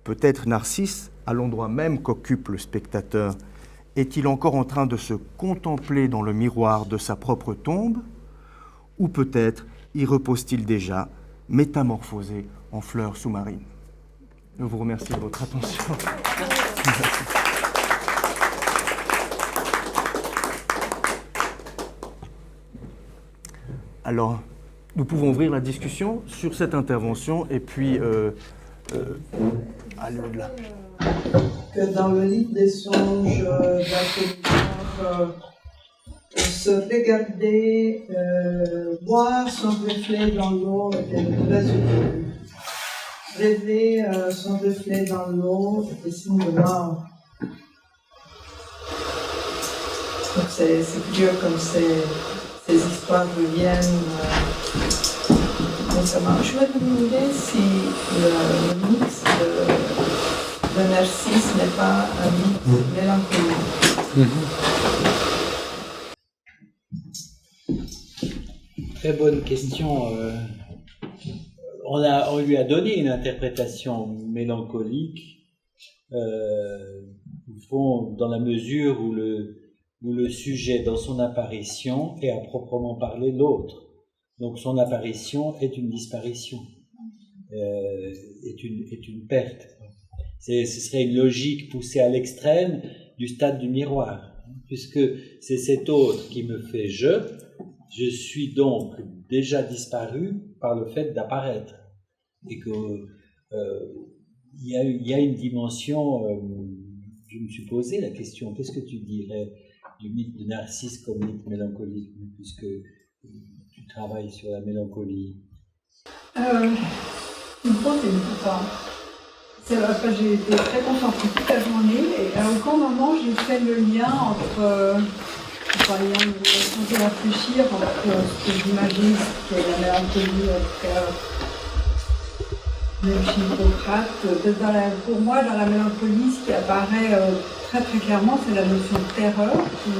Peut-être Narcisse, à l'endroit même qu'occupe le spectateur, est-il encore en train de se contempler dans le miroir de sa propre tombe, ou peut-être y repose-t-il déjà, métamorphosé en fleurs sous-marines. Je vous remercie de votre attention. Merci. Alors, nous pouvons ouvrir la discussion sur cette intervention et puis aller au-delà. Que dans le livre des songes d'Apollinaire, se regarder, voir son reflet dans l'eau était le très utile. Rêver son reflet dans l'eau était signe de mort. Donc c'est curieux comme ces histoires reviennent récemment. Je me demandais si le mix de Narcisse n'est pas un mix mélancolique. Très bonne question. On lui a donné une interprétation mélancolique, au fond, dans la mesure où le sujet, dans son apparition, est à proprement parler l'autre. Donc son apparition est une disparition, est une perte. Ce serait une logique poussée à l'extrême du stade du miroir, puisque c'est cet autre qui me fait je suis donc déjà disparu par le fait d'apparaître. Et que il y a une dimension, je me suis posé la question, qu'est-ce que tu dirais du mythe de Narcisse comme mythe mélancolique, puisque tu travailles sur la mélancolie? Une fois, c'est une fois. C'est vrai que j'ai été très concentrée toute la journée et à aucun moment j'ai fait le lien entre, sans y réfléchir, entre ce que j'imagine, ce qu'est la mélancolie, même chez Hippocrate. Pour moi, dans la mélancolie, ce qui apparaît très très clairement, c'est la notion de terreur qui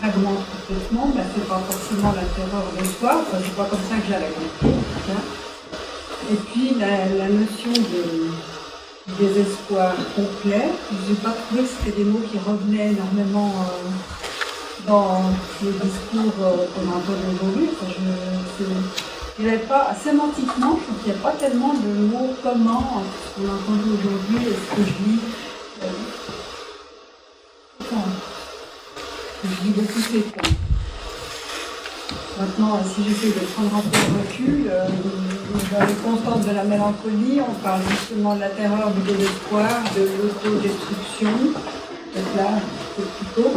fragmente complètement, mais c'est pas forcément la terreur de soi, enfin, c'est pas comme ça que j'ai la compris. Et puis la notion de désespoir complet, je n'ai pas trouvé que c'était des mots qui revenaient énormément dans le discours qu'on entend aujourd'hui. Il n'y avait pas, sémantiquement, je trouve qu'il n'y a pas tellement de mots communs entre ce qu'on a entendu aujourd'hui et ce que je lis. Je lis beaucoup ces points. Maintenant, si j'essaie de prendre un peu de recul, dans les constantes de la mélancolie, on parle justement de la terreur, du désespoir, de l'autodestruction. Donc là, c'est plutôt.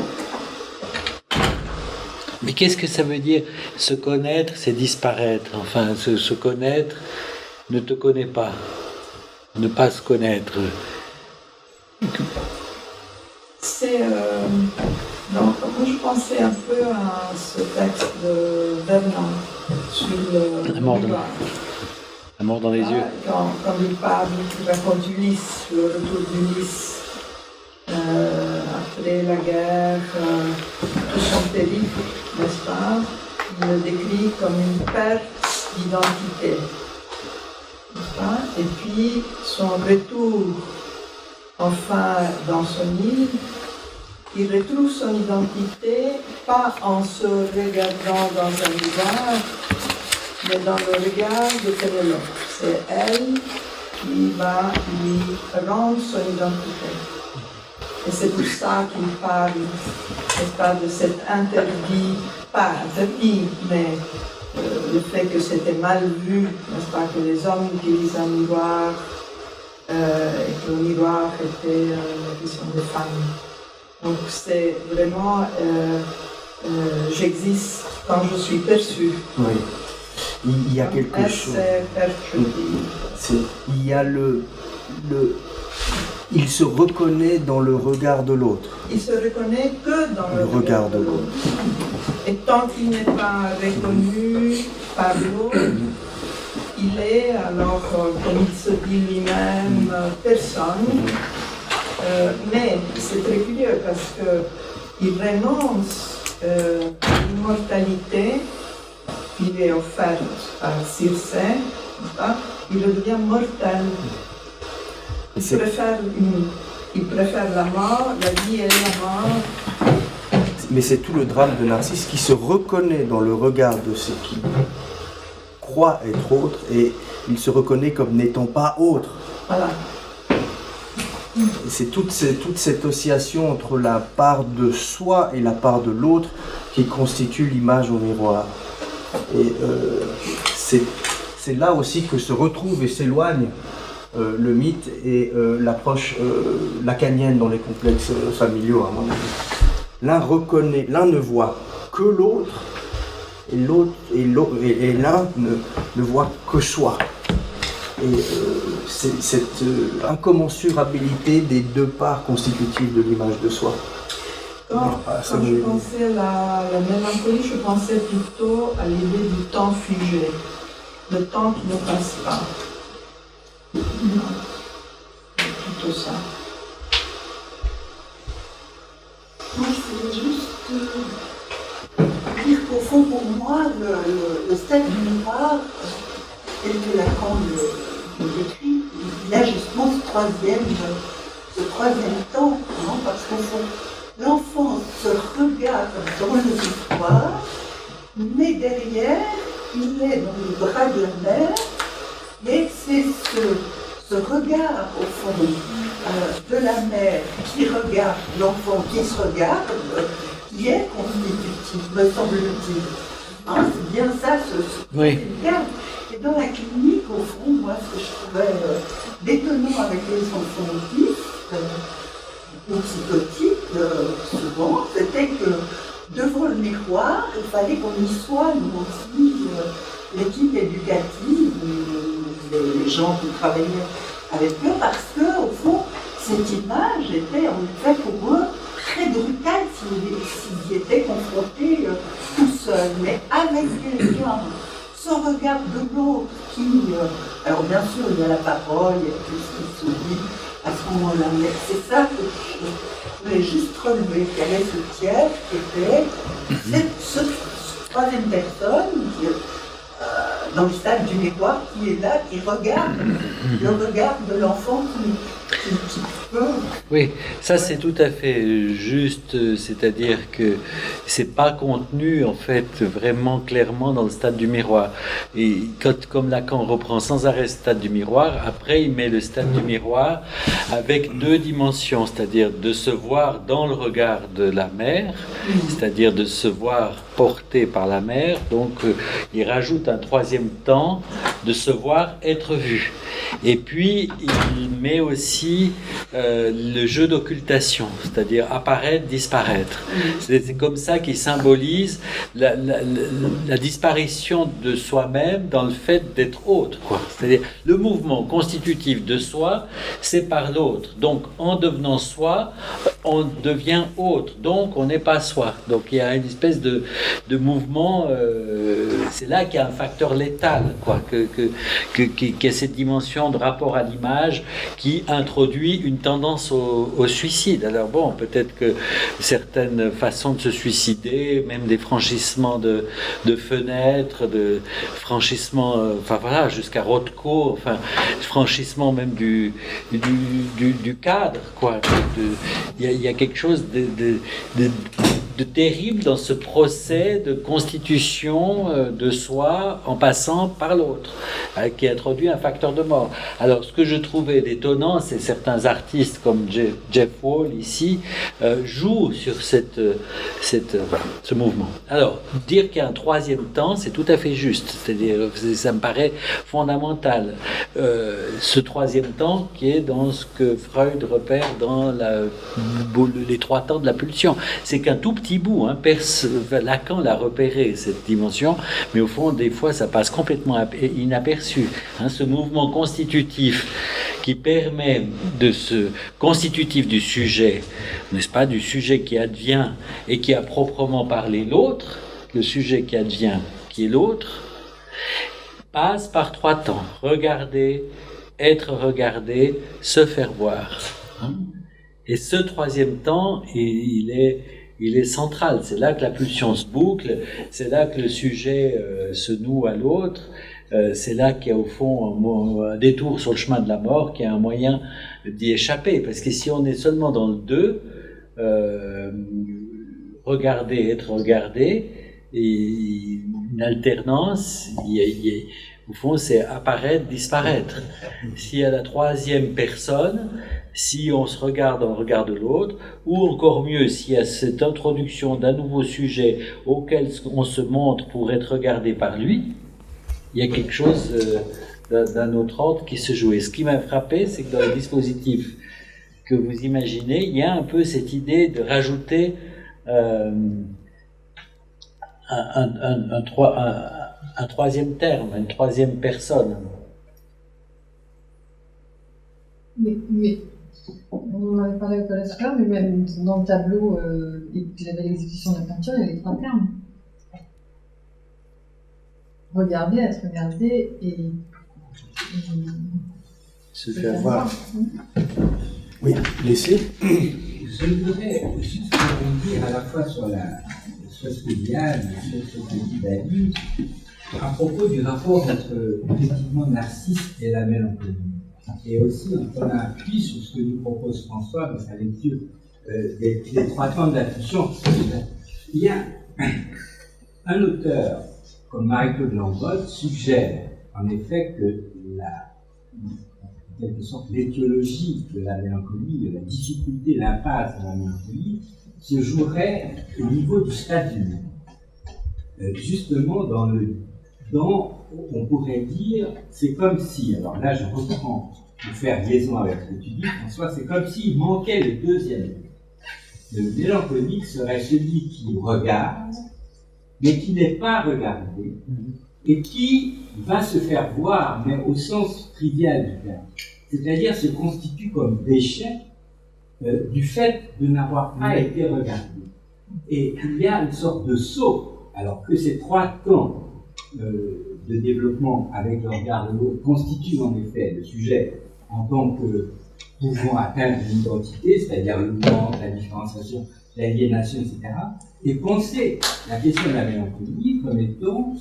Mais qu'est-ce que ça veut dire? Se connaître, c'est disparaître. Enfin, se connaître ne te connaît pas. Ne pas se connaître. C'est... donc, moi, je pensais un peu à ce texte de Vernon sur La mort dans les yeux. Quand il parle, il raconte Ulysse, le retour d'Ulysse après la guerre, tout son périple, n'est-ce pas? Il le décrit comme une perte d'identité, n'est-ce pas? Et puis son retour, enfin, dans son île, il retrouve son identité, pas en se regardant dans un miroir, mais dans le regard de Pénélope. C'est elle qui va lui rendre son identité. Et c'est pour ça qu'il parle, n'est-ce pas, de cet interdit, pas interdit, mais le fait que c'était mal vu, n'est-ce pas, que les hommes utilisent un miroir, et que le miroir était la vision des femmes. Donc c'est vraiment, j'existe quand je suis perçue. Oui. Il y a quelque chose. Il y a il se reconnaît dans le regard de l'autre. Il se reconnaît que dans le regard de l'autre. Et tant qu'il n'est pas reconnu par l'autre, il est alors, comme il se dit lui-même, personne. Mais c'est très curieux parce qu'il renonce à l'immortalité qui lui est offerte par Circé, il devient mortel. Il préfère la mort, la vie et la mort. Mais c'est tout le drame de Narcisse qui se reconnaît dans le regard de ce qui croit être autre et il se reconnaît comme n'étant pas autre. Voilà. C'est toute cette oscillation entre la part de soi et la part de l'autre qui constitue l'image au miroir. Et c'est là aussi que se retrouve et s'éloigne le mythe et l'approche lacanienne dans les complexes familiaux, à mon avis. L'un ne voit que l'autre, et l'un ne voit que soi. Et c'est cette incommensurabilité des deux parts constitutives de l'image de soi. Quand je pensais à la mélancolie, je pensais plutôt à l'idée du temps figé, le temps qui ne passe pas. C'est plutôt ça. Moi, je voulais juste dire qu'au fond, pour moi, le stade du miroir, tel que Lacan le décrit, il y a justement ce troisième temps, non, parce qu'au fond, l'enfant se regarde dans l'histoire, mais derrière, il est dans les bras de la mère, et c'est ce regard, au fond, de la mère qui regarde l'enfant qui se regarde, qui est constitutif, me semble-t-il. Hein, c'est bien ça, Oui. terme. Et dans la clinique, au fond, moi, ce que je trouvais détonnant avec les enfants autistes, ou psychotiques, souvent, c'était que devant le miroir, il fallait qu'on y soit, nous aussi, l'équipe éducative, les gens qui travaillaient avec eux, parce que, au fond, cette image était en effet pour eux très brutale s'ils y étaient confrontés tout seuls, mais avec quelqu'un, ce regard de l'autre qui, alors bien sûr il y a la parole, il y a tout ce qui se dit à ce moment-là, mais c'est ça que je voulais juste relever, qu'il y avait ce tiers qui était cette troisième personne qui, dans le stade du miroir, qui est là, qui regarde le regard de l'enfant qui peut. Oui, ça c'est tout à fait juste, c'est-à-dire que c'est pas contenu en fait vraiment clairement dans le stade du miroir. Et comme Lacan reprend sans arrêt le stade du miroir, après il met le stade du miroir avec deux dimensions, c'est-à-dire de se voir dans le regard de la mère, c'est-à-dire de se voir porté par la mère, donc il rajoute un troisième temps de se voir être vu. Et puis il met aussi le jeu d'occultation, c'est-à-dire apparaître, disparaître. C'est comme ça qu'il symbolise la disparition de soi-même dans le fait d'être autre, quoi. C'est-à-dire le mouvement constitutif de soi, c'est par l'autre. Donc en devenant soi, on devient autre, donc on n'est pas soi. Donc il y a une espèce de mouvement, c'est là qu'il y a un facteur létal, quoi, qu'il y a cette dimension de rapport à l'image qui introduit une tendance au suicide. Alors bon, peut-être que certaines façons de se suicider, même des franchissements de fenêtres, de franchissement, enfin voilà, jusqu'à Rothko, enfin franchissement même du cadre, quoi. Il y a quelque chose de terrible dans ce procès de constitution de soi en passant par l'autre, qui introduit un facteur de mort. Alors, ce que je trouvais d'étonnant, c'est certains artistes comme Jeff Wall ici jouent sur ce mouvement. Alors, dire qu'il y a un troisième temps, c'est tout à fait juste. C'est-à-dire, ça me paraît fondamental. Ce troisième temps qui est dans ce que Freud repère dans les trois temps de la pulsion. C'est qu'un tout petit bout, hein, Lacan l'a repéré, cette dimension, mais au fond, des fois, ça passe complètement inaperçu. Hein, ce mouvement constitutif qui permet constitutif du sujet, n'est-ce pas, du sujet qui advient et qui a proprement parlé l'autre, le sujet qui advient, qui est l'autre, passe par trois temps. Regarder, être regardé, se faire voir. Hein? Et ce troisième temps, il est central. C'est là que la pulsion se boucle, c'est là que le sujet se noue à l'autre, c'est là qu'il y a au fond un détour sur le chemin de la mort, qui a un moyen d'y échapper. Parce que si on est seulement dans le deux, regarder, être regardé, et une alternance, au fond, c'est apparaître, disparaître. S'il y a la troisième personne, si on se regarde dans le regard de l'autre, ou encore mieux, s'il y a cette introduction d'un nouveau sujet auquel on se montre pour être regardé par lui, il y a quelque chose d'un autre ordre qui se joue. Et ce qui m'a frappé, c'est que dans le dispositif que vous imaginez, il y a un peu cette idée de rajouter un troisième terme, une troisième personne. Mais on en avait parlé au collège tout à l'heure, mais même dans le tableau de la belle exécution de la peinture, il y avait 3 termes. Regarder, être regardé et Se faire voir. Oui, laissez. Je voudrais juste rebondir à la fois sur ce que Diane et sur ce que dit David, à propos du rapport entre effectivement Narcisse et la mélancolie. Et aussi, on a appuyé sur ce que nous propose François dans sa lecture des 3 temps de la pulsion. Il y a un auteur comme Marie-Claude Lambotte suggère en effet que en quelque sorte l'étiologie de la mélancolie, de la difficulté, l'impasse de la mélancolie, se jouerait au niveau du stade humain. Justement, on pourrait dire, c'est comme si, alors là je reprends pour faire liaison avec ce que tu dis, François, c'est comme s'il manquait le deuxième. Le mélancolique serait celui qui regarde, mais qui n'est pas regardé, et qui va se faire voir, mais au sens trivial du terme. C'est-à-dire se constitue comme déchet du fait de n'avoir pas été regardé. Et il y a une sorte de saut, alors que ces 3 temps de développement avec le regard de l'autre constituent en effet le sujet en tant que pouvant atteindre une identité, c'est-à-dire le manque, la différenciation, l'aliénation, etc. Et penser la question de la mélancolie comme étant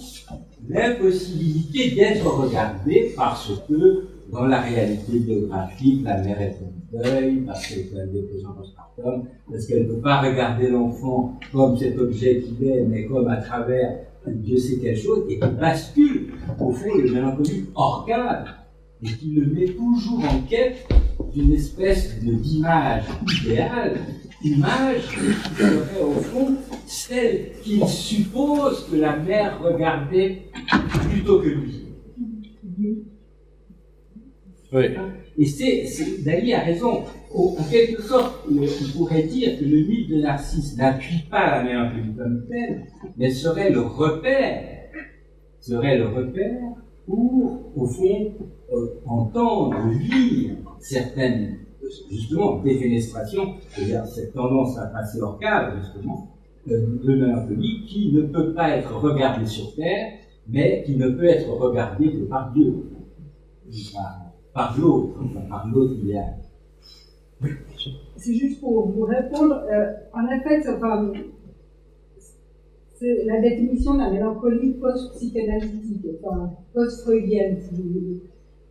l'impossibilité d'être regardé parce que dans la réalité biographique, la mère est en deuil, parce qu'elle est dépression postpartum, parce qu'elle ne peut pas regarder l'enfant comme cet objet qu'il est, mais comme à travers Dieu sait quelle chose, et qui bascule, au fond, le mélancolique organe, et qui le met toujours en quête d'une espèce d'image idéale, image qui serait au fond celle qu'il suppose que la mère regardait plutôt que lui. Oui. Et Dali a raison. En quelque sorte, on pourrait dire que le mythe de Narcisse n'appuie pas la mélancolie comme telle, mais serait le repère pour, au fond, entendre, lire certaines, justement, défenestrations, c'est-à-dire cette tendance à passer hors cadre, justement, de mélancolie qui ne peut pas être regardée sur Terre, mais qui ne peut être regardée que par Dieu. Par l'autre idéal. C'est juste pour vous répondre. En effet, c'est la définition de la mélancolie post-psychanalytique, enfin post-freudienne, si vous voulez.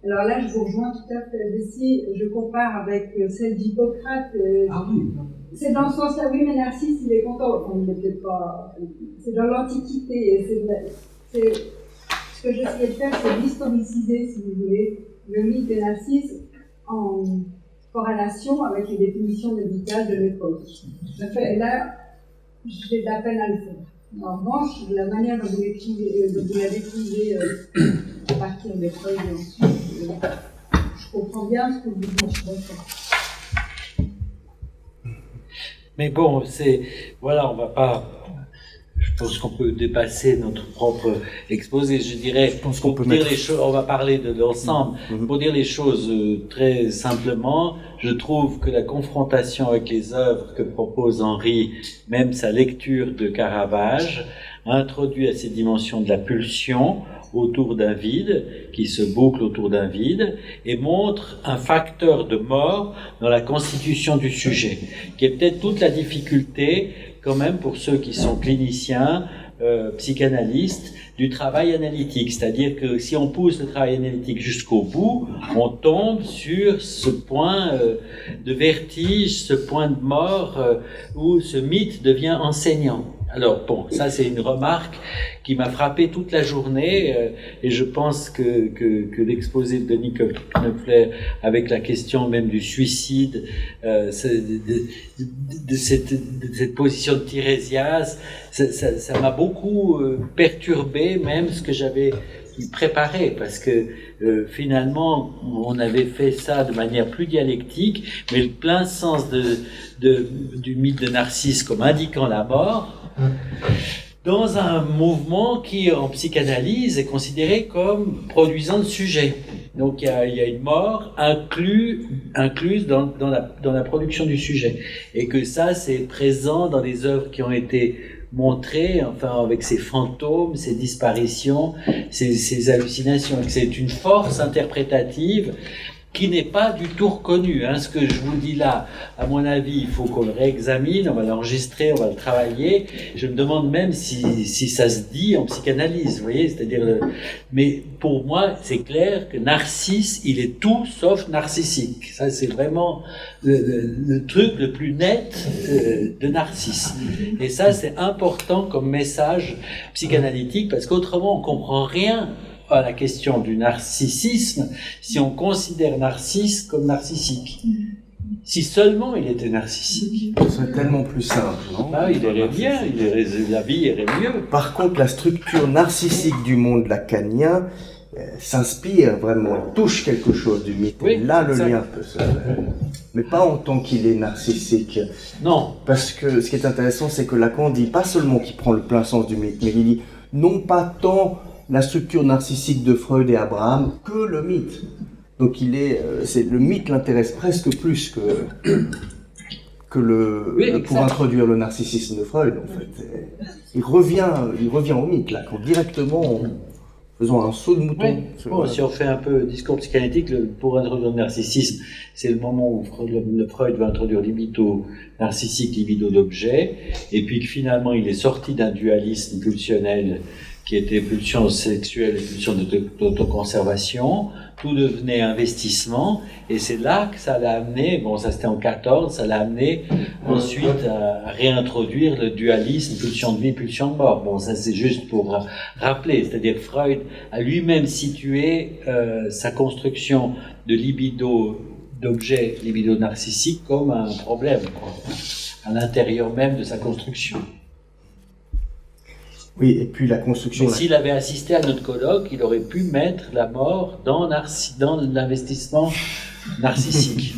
Alors là, je vous rejoins tout à fait. Si je compare avec celle d'Hippocrate, Ah oui. c'est dans ce sens-là, oui, mais Narcisse, il est content. Enfin, il n'est peut-être pas. C'est dans l'Antiquité. Ce que j'essayais de faire, c'est l'historiciser, si vous voulez, le mythe de Narcisse en corrélation avec les définitions médicales de l'époque. Et là, j'ai de la peine à le faire. En revanche, la manière dont vous la décrivez à partir des feuilles et ensuite, je comprends bien ce que vous dites. Mais bon, voilà, on va pas. Je pense qu'on peut dépasser notre propre exposé. Je dirais, pour dire les choses, on va parler de l'ensemble. Pour dire les choses très simplement, je trouve que la confrontation avec les œuvres que propose Henri, même sa lecture de Caravage, introduit à ces dimensions de la pulsion autour d'un vide, qui se boucle autour d'un vide, et montre un facteur de mort dans la constitution du sujet, qui est peut-être toute la difficulté quand même pour ceux qui sont cliniciens, psychanalystes, du travail analytique. C'est-à-dire que si on pousse le travail analytique jusqu'au bout, on tombe sur ce point de vertige, ce point de mort où ce mythe devient enseignant. Alors bon, ça c'est une remarque qui m'a frappé toute la journée et je pense que l'exposé de Denis Knöpfler avec la question même du suicide, de cette position de Tirésias, ça m'a beaucoup perturbé même ce que j'avais préparé parce que finalement on avait fait ça de manière plus dialectique, mais le plein sens du mythe de Narcisse comme indiquant la mort dans un mouvement qui en psychanalyse est considéré comme produisant de sujet. Donc il y a une mort incluse dans la production du sujet et que ça c'est présent dans les œuvres qui ont été montrées, enfin avec ces fantômes, ces disparitions, ces hallucinations, et que c'est une force interprétative qui n'est pas du tout reconnue. Ce que je vous dis là, à mon avis, il faut qu'on le réexamine, on va l'enregistrer, on va le travailler. Je me demande même si ça se dit en psychanalyse, vous voyez, c'est-à-dire, mais pour moi, c'est clair que Narcisse, il est tout sauf narcissique. Ça, c'est vraiment le truc le plus net de Narcisse. Et ça, c'est important comme message psychanalytique, parce qu'autrement, on comprend rien à la question du narcissisme si on considère Narcisse comme narcissique. Si seulement il était narcissique. Ce serait tellement plus simple, non? Il irait bien, la vie irait mieux. Par contre, la structure narcissique du monde lacanien s'inspire vraiment, touche quelque chose du mythe. Oui, là, le exact. lien peut se faire. Mais pas en tant qu'il est narcissique. Non. Parce que ce qui est intéressant, c'est que Lacan dit pas seulement qu'il prend le plein sens du mythe, mais il dit non pas tant la structure narcissique de Freud et Abraham que le mythe. Donc le mythe l'intéresse presque plus que pour introduire le narcissisme de Freud. En fait, il revient au mythe là, directement en faisant un saut de mouton. Oui. Bon, si on fait un peu discours psychanalytique, pour introduire le narcissisme, c'est le moment où Freud va introduire libido narcissique, libido d'objet, et puis que finalement il est sorti d'un dualisme pulsionnel qui était pulsion sexuelle et pulsion d'autoconservation, tout devenait investissement, et c'est là que ça l'a amené, ça c'était en 14, ça l'a amené ensuite à réintroduire le dualisme, pulsion de vie, pulsion de mort. Ça c'est juste pour rappeler, c'est-à-dire Freud a lui-même situé sa construction de libido d'objet, libido narcissique, comme un problème, à l'intérieur même de sa construction. Oui, et puis la construction... Mais s'il avait assisté à notre colloque, il aurait pu mettre la mort dans l'investissement narcissique.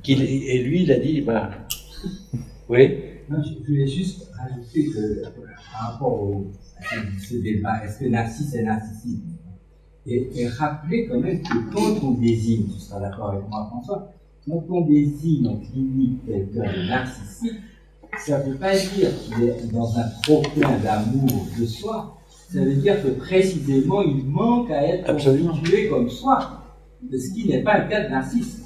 Et lui, il a dit, oui. Non, je voulais juste rajouter que par rapport à ce débat, est-ce que Narcisse est narcissique, et rappeler quand même que quand on désigne, tu seras d'accord avec moi François, quand on désigne en clinique quelqu'un de narcissique, ça ne veut pas dire qu'il est dans un trop-plein d'amour de soi, ça veut dire que précisément il manque à être constitué comme soi, ce qui n'est pas le cas de Narcisse.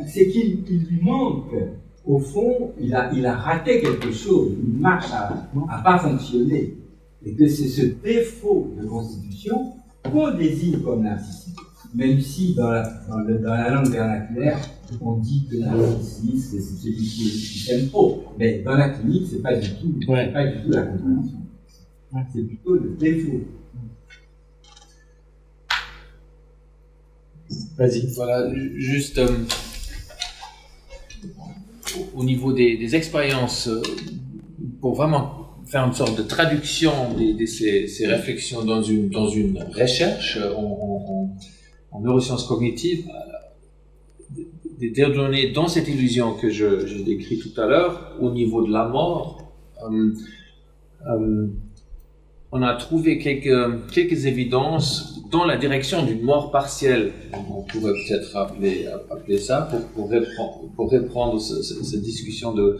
C'est qu'il lui manque, au fond, il a raté quelque chose, une marche à pas fonctionner, et que c'est ce défaut de constitution qu'on désigne comme narcissique. Même si dans la langue vernaculaire, on dit que narcissisme, c'est celui qui s'aime trop. Mais dans la clinique, c'est pas du tout la compréhension. C'est plutôt le défaut. Vas-y. Voilà, juste au niveau des expériences, pour vraiment faire une sorte de traduction de ces réflexions dans une recherche en neurosciences cognitives, des données dans cette illusion que je décris tout à l'heure, au niveau de la mort, on a trouvé quelques évidences dans la direction d'une mort partielle. On pourrait peut-être appeler ça pour reprendre cette discussion de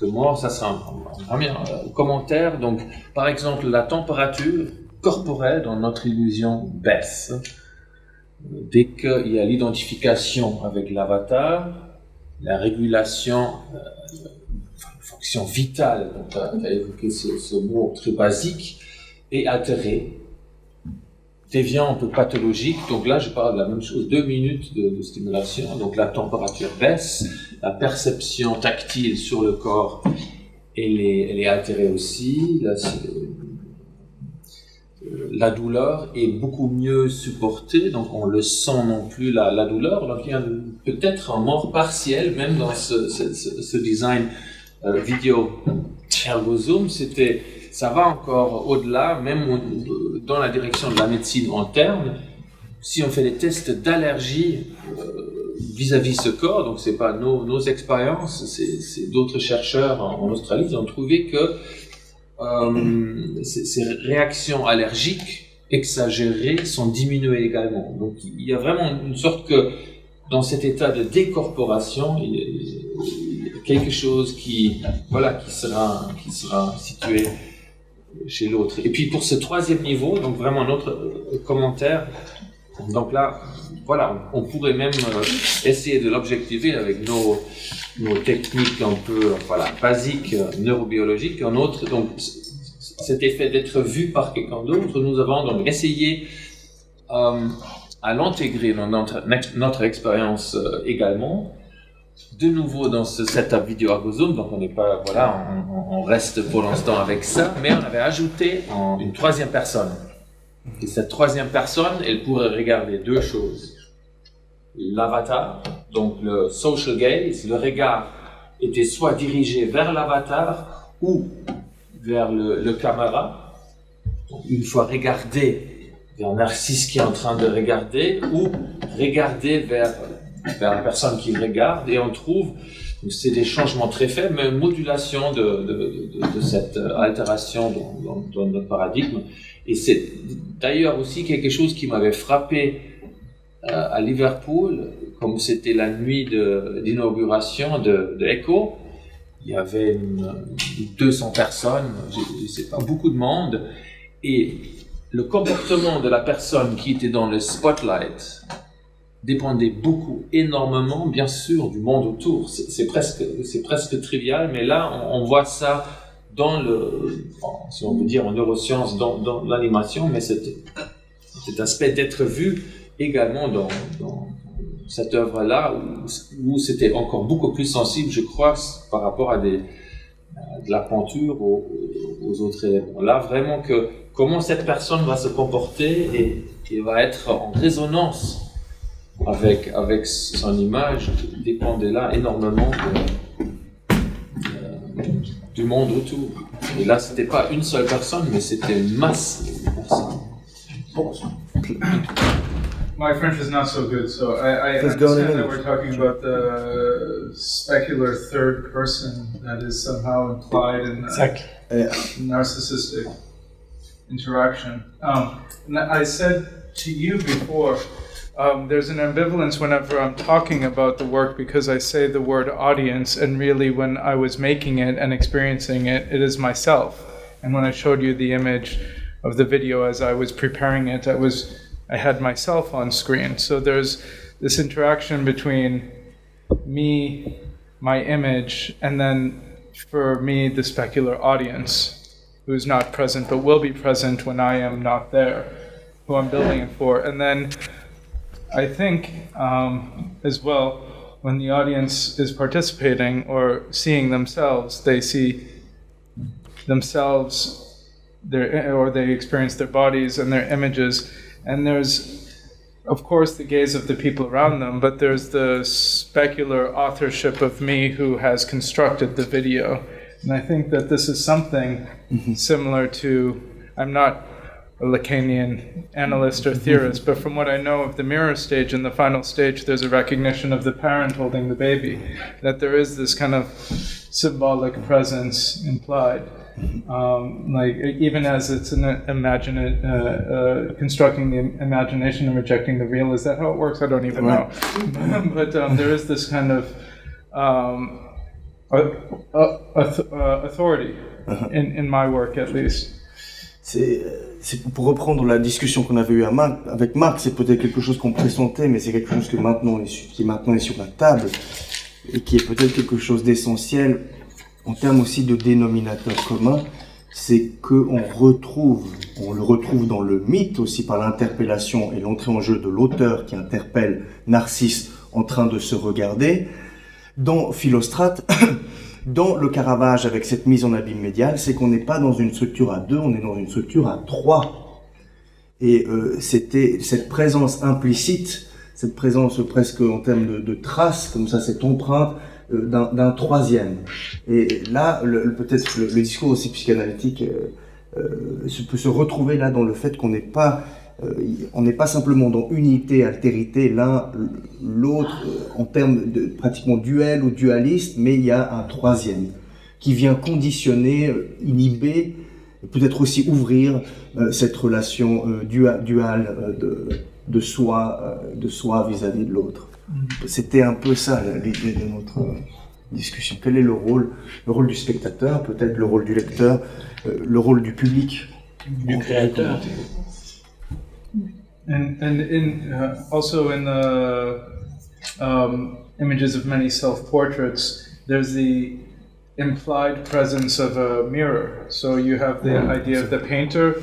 mort. Ça sera un premier commentaire. Donc, par exemple, la température corporelle dans notre illusion baisse. Dès qu'il y a l'identification avec l'avatar, la régulation, fonction vitale, tu as évoqué ce mot très basique, est altérée, devient un peu pathologique. Donc là, je parle de la même chose, 2 minutes de stimulation, donc la température baisse, la perception tactile sur le corps elle est altérée aussi. La douleur est beaucoup mieux supportée, donc on le sent non plus la douleur. Donc il y a peut-être un mort partiel même dans ce design vidéo ergozoom. Ça va encore au-delà, même dans la direction de la médecine interne. Si on fait des tests d'allergie vis-à-vis ce corps, donc c'est pas nos expériences, c'est d'autres chercheurs en Australie qui ont trouvé que ces réactions allergiques exagérées sont diminuées également. Donc il y a vraiment une sorte que dans cet état de décorporation, il y a quelque chose qui sera situé chez l'autre. Et puis pour ce troisième niveau, donc vraiment notre commentaire, donc là, voilà, on pourrait même essayer de l'objectiver avec nos techniques un peu basiques, neurobiologiques. Un autre, donc cet effet d'être vu par quelqu'un d'autre, nous avons donc essayé à l'intégrer dans notre expérience également. De nouveau dans ce setup vidéo ergozoom, donc on n'est pas, on reste pour l'instant avec ça, mais on avait ajouté une troisième personne. Et cette troisième personne, elle pourrait regarder deux choses. L'avatar, donc le social gaze, le regard était soit dirigé vers l'avatar ou vers le caméra. Donc, une fois regardé vers Narcisse qui est en train de regarder, ou regarder vers la personne qui regarde, et on trouve, c'est des changements très faibles, mais une modulation de cette altération dans notre paradigme. Et c'est d'ailleurs aussi quelque chose qui m'avait frappé à Liverpool, comme c'était la nuit d'inauguration de Echo. Il y avait 200 personnes, c'est pas beaucoup de monde, et le comportement de la personne qui était dans le spotlight dépendait énormément, bien sûr, du monde autour. C'est presque trivial, mais là, on voit ça dans si on veut dire en neurosciences, dans l'animation, mais cet aspect d'être vu également dans cette œuvre-là, où c'était encore beaucoup plus sensible, je crois, par rapport à de la peinture aux autres éléments. Là, vraiment, comment cette personne va se comporter et va être en résonance avec son image dépendait là énormément du monde autour. Et là, c'était pas une seule personne, mais c'était une masse de personnes. My French is not so good, so I understand that we're talking about the specular third person that is somehow implied in narcissistic interaction. I said to you before, there's an ambivalence whenever I'm talking about the work because I say the word audience, and really when I was making it and experiencing it, it is myself. And when I showed you the image of the video as I was preparing it, I had myself on screen. So there's this interaction between me, my image, and then for me, the specular audience, who's not present but will be present when I am not there, who I'm building it for. And then I think as well, when the audience is participating or seeing themselves, they see themselves, or they experience their bodies and their images. And there's, of course, the gaze of the people around them, but there's the specular authorship of me who has constructed the video. And I think that this is something similar to, I'm not a Lacanian analyst or theorist, but from what I know of the mirror stage and the final stage, there's a recognition of the parent holding the baby, that there is this kind of symbolic presence implied. Like even as it's an constructing the imagination and rejecting the real. Is that how it works? I don't even know. But there is this kind of authority in my work, at least. C'est pour reprendre la discussion qu'on avait eue avec Marc, c'est peut-être quelque chose qu'on pressentait, mais c'est quelque chose qui maintenant est sur la table et qui est peut-être quelque chose d'essentiel en termes aussi de dénominateur commun, c'est qu'on le retrouve dans le mythe aussi par l'interpellation et l'entrée en jeu de l'auteur qui interpelle Narcisse en train de se regarder. Dans Philostrate, Dans le Caravage, avec cette mise en abîme médial, c'est qu'on n'est pas dans une structure à 2, on est dans une structure à 3. Et c'était cette présence implicite, cette présence presque en termes de traces, comme ça, cette empreinte d'un troisième. Et là, peut-être le discours aussi psychanalytique peut se retrouver là dans le fait qu'on n'est pas simplement dans unité, altérité, l'un, l'autre, en termes de pratiquement duel ou dualiste, mais il y a un troisième qui vient conditionner, inhiber, peut-être aussi ouvrir cette relation duale de soi vis-à-vis de l'autre. C'était un peu ça l'idée de notre discussion. Quel est le rôle du spectateur, peut-être le rôle du lecteur, le rôle du public, du créateur. And also in the images of many self-portraits, there's the implied presence of a mirror. So you have the idea of the painter,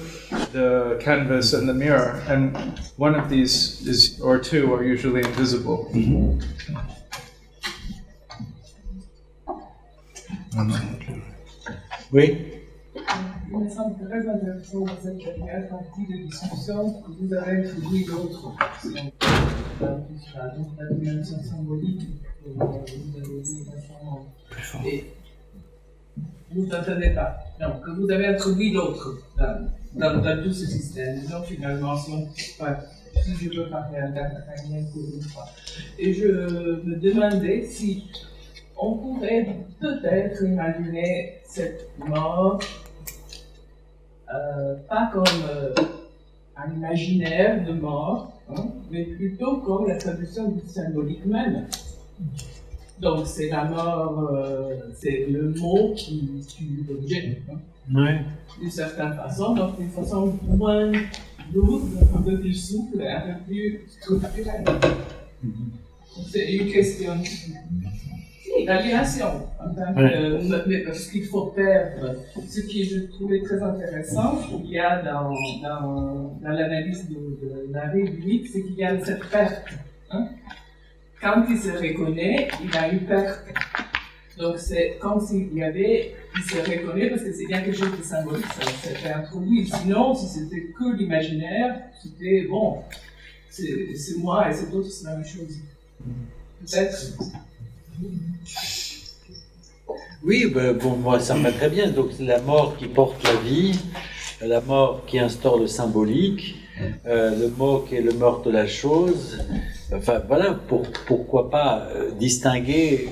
the canvas, and the mirror, and one of these is, or two, are usually invisible. Oui. Il me semble très intéressant dans cette dernière partie de discussion que vous avez introduit d'autres questions. Donc la dimension symbolique, vous avez dit et vous n'entendez pas. Donc que vous avez introduit d'autres dans tout ce système. Donc finalement, si je peux parler interactif pour une fois. Et je me demandais si on pourrait peut-être imaginer cette mort pas comme un imaginaire de mort, hein, mais plutôt comme la traduction du symbolique même. Donc c'est la mort, c'est le mot qui tue l'objet, hein, d'une certaine façon, donc d'une façon moins lourde, un peu plus souple, un peu plus structurelle. C'est une question. L'aliénation, mais parce qu'il faut perdre. Ce qui je trouvais très intéressant, il y a dans l'analyse de Larry Witt, c'est qu'il y a cette perte. Hein? Quand il se reconnaît, il a une perte. Donc c'est comme s'il se reconnaît parce que c'est bien quelque chose de symbolique, ça s'est introduit. Sinon, si c'était que l'imaginaire, c'était bon, c'est moi et c'est d'autres, c'est la même chose. Peut-être. Oui, bon, moi ça me va très bien. Donc c'est la mort qui porte la vie, la mort qui instaure le symbolique, le mot qui est le meurtre de la chose. Enfin voilà, pourquoi pas distinguer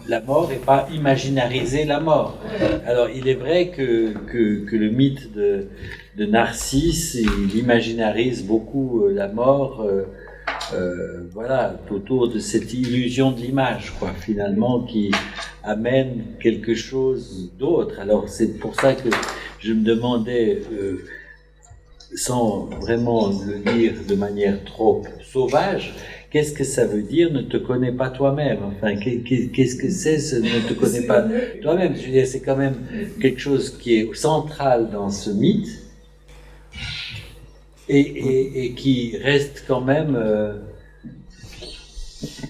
la mort et pas imaginariser la mort. Alors il est vrai que le mythe de Narcisse, il imaginarise beaucoup la mort. Voilà, autour de cette illusion de l'image, quoi, finalement, qui amène quelque chose d'autre. Alors c'est pour ça que je me demandais, sans vraiment le dire de manière trop sauvage, qu'est-ce que ça veut dire ne te connais pas toi-même? Enfin, qu'est-ce que c'est ce ne te connais pas toi-même? Je veux dire, c'est quand même quelque chose qui est central dans ce mythe. Et qui reste quand même.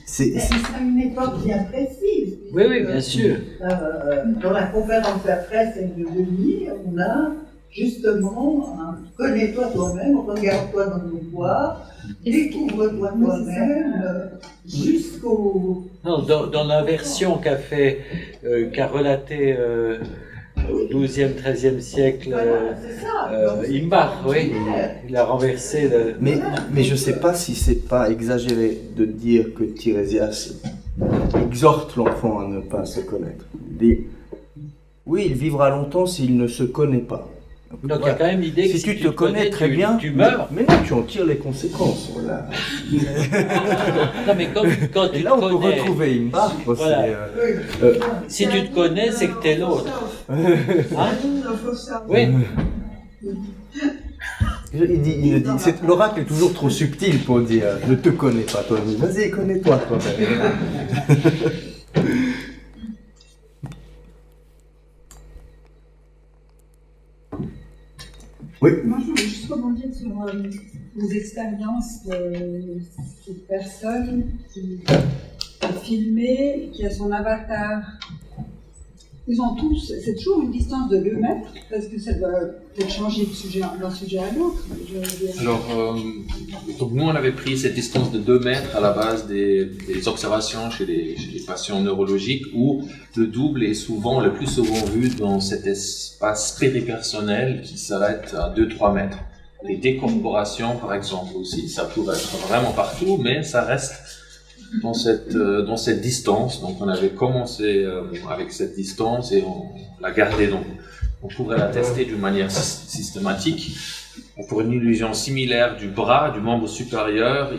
C'est à une époque bien précise. Oui, bien sûr. Dans la conférence après celle de Denis, on a justement un connais-toi toi-même, regarde-toi dans le miroir, découvre-toi toi-même jusqu'au. Non, dans la version qu'a relatée. Au XIIe, XIIIe siècle, Imbach, oui, il a renversé le... Mais je ne sais pas si c'est pas exagéré de dire que Tirésias exhorte l'enfant à ne pas se connaître. Il dit, oui, il vivra longtemps s'il ne se connaît pas. Donc il y a quand même l'idée que si tu te connais très bien, tu meurs. Mais non, tu en tires les conséquences. Voilà. Non, mais quand tu et là, te on connais, peut retrouver une barre. Voilà. Si tu te connais, c'est que t'es l'autre. Hein? Oui. Il dit, l'oracle est toujours trop subtil pour dire ne te connais pas toi-même. Vas-y, connais-toi toi-même. Oui. Moi, je voulais juste rebondir sur les expériences de cette personne qui est filmée, qui a son avatar Ils ont tous, c'est toujours une distance de 2 mètres, parce que ça doit peut-être changer d'un sujet à l'autre. Alors, donc nous, on avait pris cette distance de 2 mètres à la base des observations chez les patients neurologiques, où le double est souvent, le plus souvent vu dans cet espace péripersonnel qui s'arrête à 2-3 mètres. Les décorporations, par exemple, aussi, ça pourrait être vraiment partout, mais ça reste dans cette distance. Donc on avait commencé avec cette distance et on l'a gardée. Donc on pourrait la tester d'une manière systématique. Pour une illusion similaire du bras, du membre supérieur,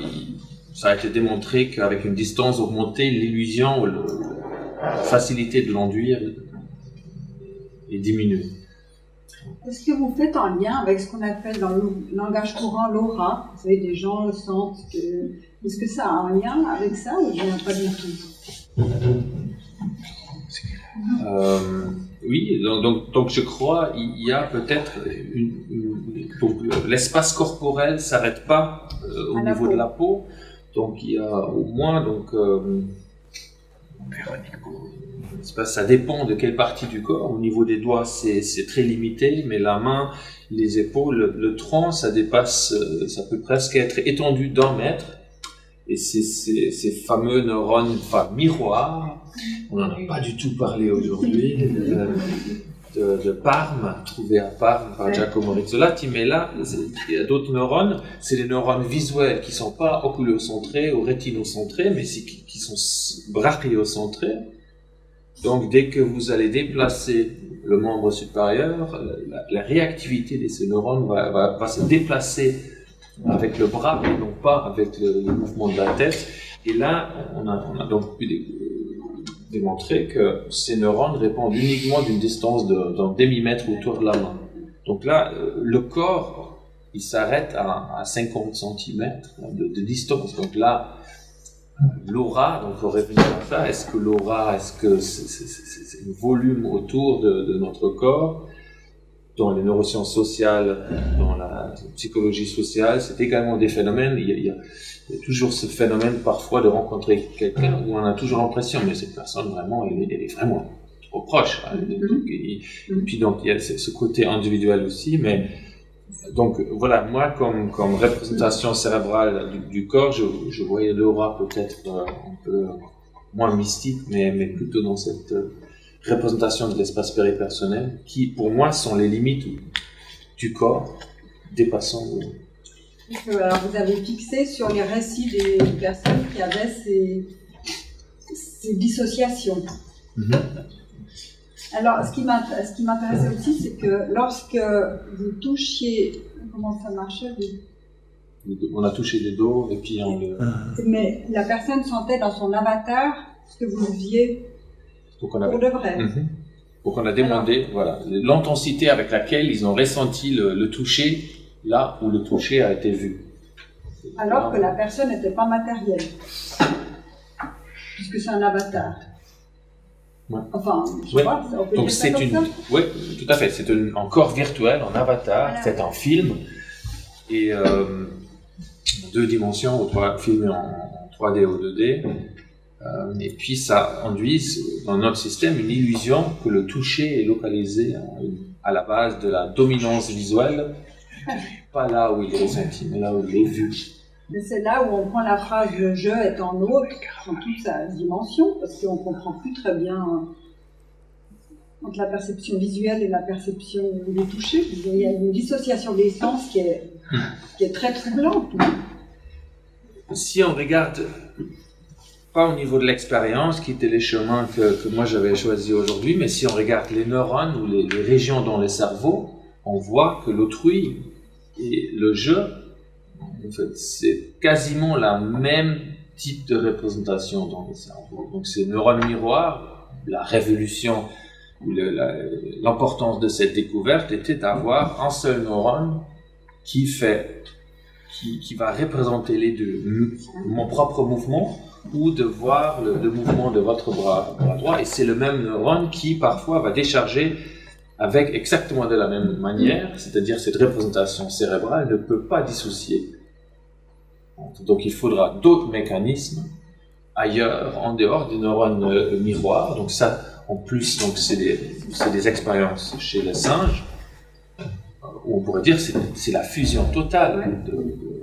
ça a été démontré qu'avec une distance augmentée, l'illusion ou la facilité de l'enduire est diminuée. Est-ce que vous faites un lien avec ce qu'on appelle dans le langage courant l'aura? Vous savez, des gens le sentent que... Est-ce que ça a un lien avec ça ou bien pas du tout? Oui, donc je crois il y a peut-être donc l'espace corporel s'arrête pas au niveau de la peau, donc il y a au moins donc ça dépend de quelle partie du corps. Au niveau des doigts, c'est très limité, mais la main, les épaules, le tronc, ça dépasse, ça peut presque être étendu d'1 mètre. Et ces fameux neurones miroirs, on n'en a pas du tout parlé aujourd'hui, de Parme, trouvé à Parme par Giacomo Rizzolatti, mais là, il y a d'autres neurones, c'est les neurones visuels qui ne sont pas oculocentrés ou rétinocentrés, mais qui sont brachiocentrés. Donc, dès que vous allez déplacer le membre supérieur, la réactivité de ces neurones va se déplacer avec le bras et non pas avec le mouvement de la tête. Et là, on a donc pu démontrer que ces neurones répondent uniquement d'une distance d'un demi-mètre autour de la main. Donc là, le corps, il s'arrête à 50 cm de distance. Donc là, l'aura, donc on revenir à ça, est-ce que l'aura, est-ce que c'est un volume autour de notre corps? Dans les neurosciences sociales, dans la psychologie sociale, c'est également des phénomènes. Il y a toujours ce phénomène parfois de rencontrer quelqu'un où on a toujours l'impression, mais cette personne vraiment, elle est vraiment trop proche. Hein. Et puis donc il y a ce côté individuel aussi, mais donc voilà, moi comme représentation cérébrale du corps, je voyais l'aura peut-être un peu moins mystique, mais plutôt dans cette représentation de l'espace péripersonnel, qui pour moi sont les limites du corps dépassant le... Alors vous avez fixé sur les récits des personnes qui avaient ces dissociations. Alors ce qui m'intéressait aussi, c'est que lorsque vous touchiez, comment ça marchait On a touché les dos et puis on le... Mais la personne sentait dans son avatar ce que vous viviez. Pour de vrai. Donc on a demandé l'intensité avec laquelle ils ont ressenti le toucher là où le toucher a été vu. Alors que la personne n'était pas matérielle, puisque c'est un avatar. Ouais. Enfin, je crois, on peut donc dire ça comme ça. Oui, tout à fait. C'est un corps virtuel, un avatar. Voilà. C'est un film et 2 dimensions, ou filmé en 3D ou 2D. Et puis ça induit dans notre système une illusion que le toucher est localisé à la base de la dominance visuelle, pas là où il est ressenti, mais là où il est vu. Mais c'est là où on prend la phrase « le je est en autre » dans toute sa dimension, parce qu'on ne comprend plus très bien entre la perception visuelle et la perception du toucher. Il y a une dissociation des sens qui est très troublante. Si on regarde... pas au niveau de l'expérience, qui étaient les chemins que moi j'avais choisis aujourd'hui, mais si on regarde les neurones ou les régions dans le cerveau, on voit que l'autrui et le je, en fait, c'est quasiment la même type de représentation dans le cerveau. Donc ces neurones miroirs, la révolution, l'importance de cette découverte était d'avoir un seul neurone qui va représenter les deux, mon propre mouvement, ou de voir le mouvement de votre bras droit, et c'est le même neurone qui parfois va décharger avec exactement de la même manière, c'est-à-dire cette représentation cérébrale ne peut pas dissocier. Donc il faudra d'autres mécanismes ailleurs, en dehors des neurones miroirs. Donc ça, en plus, donc c'est des expériences chez les singes, où on pourrait dire que c'est la fusion totale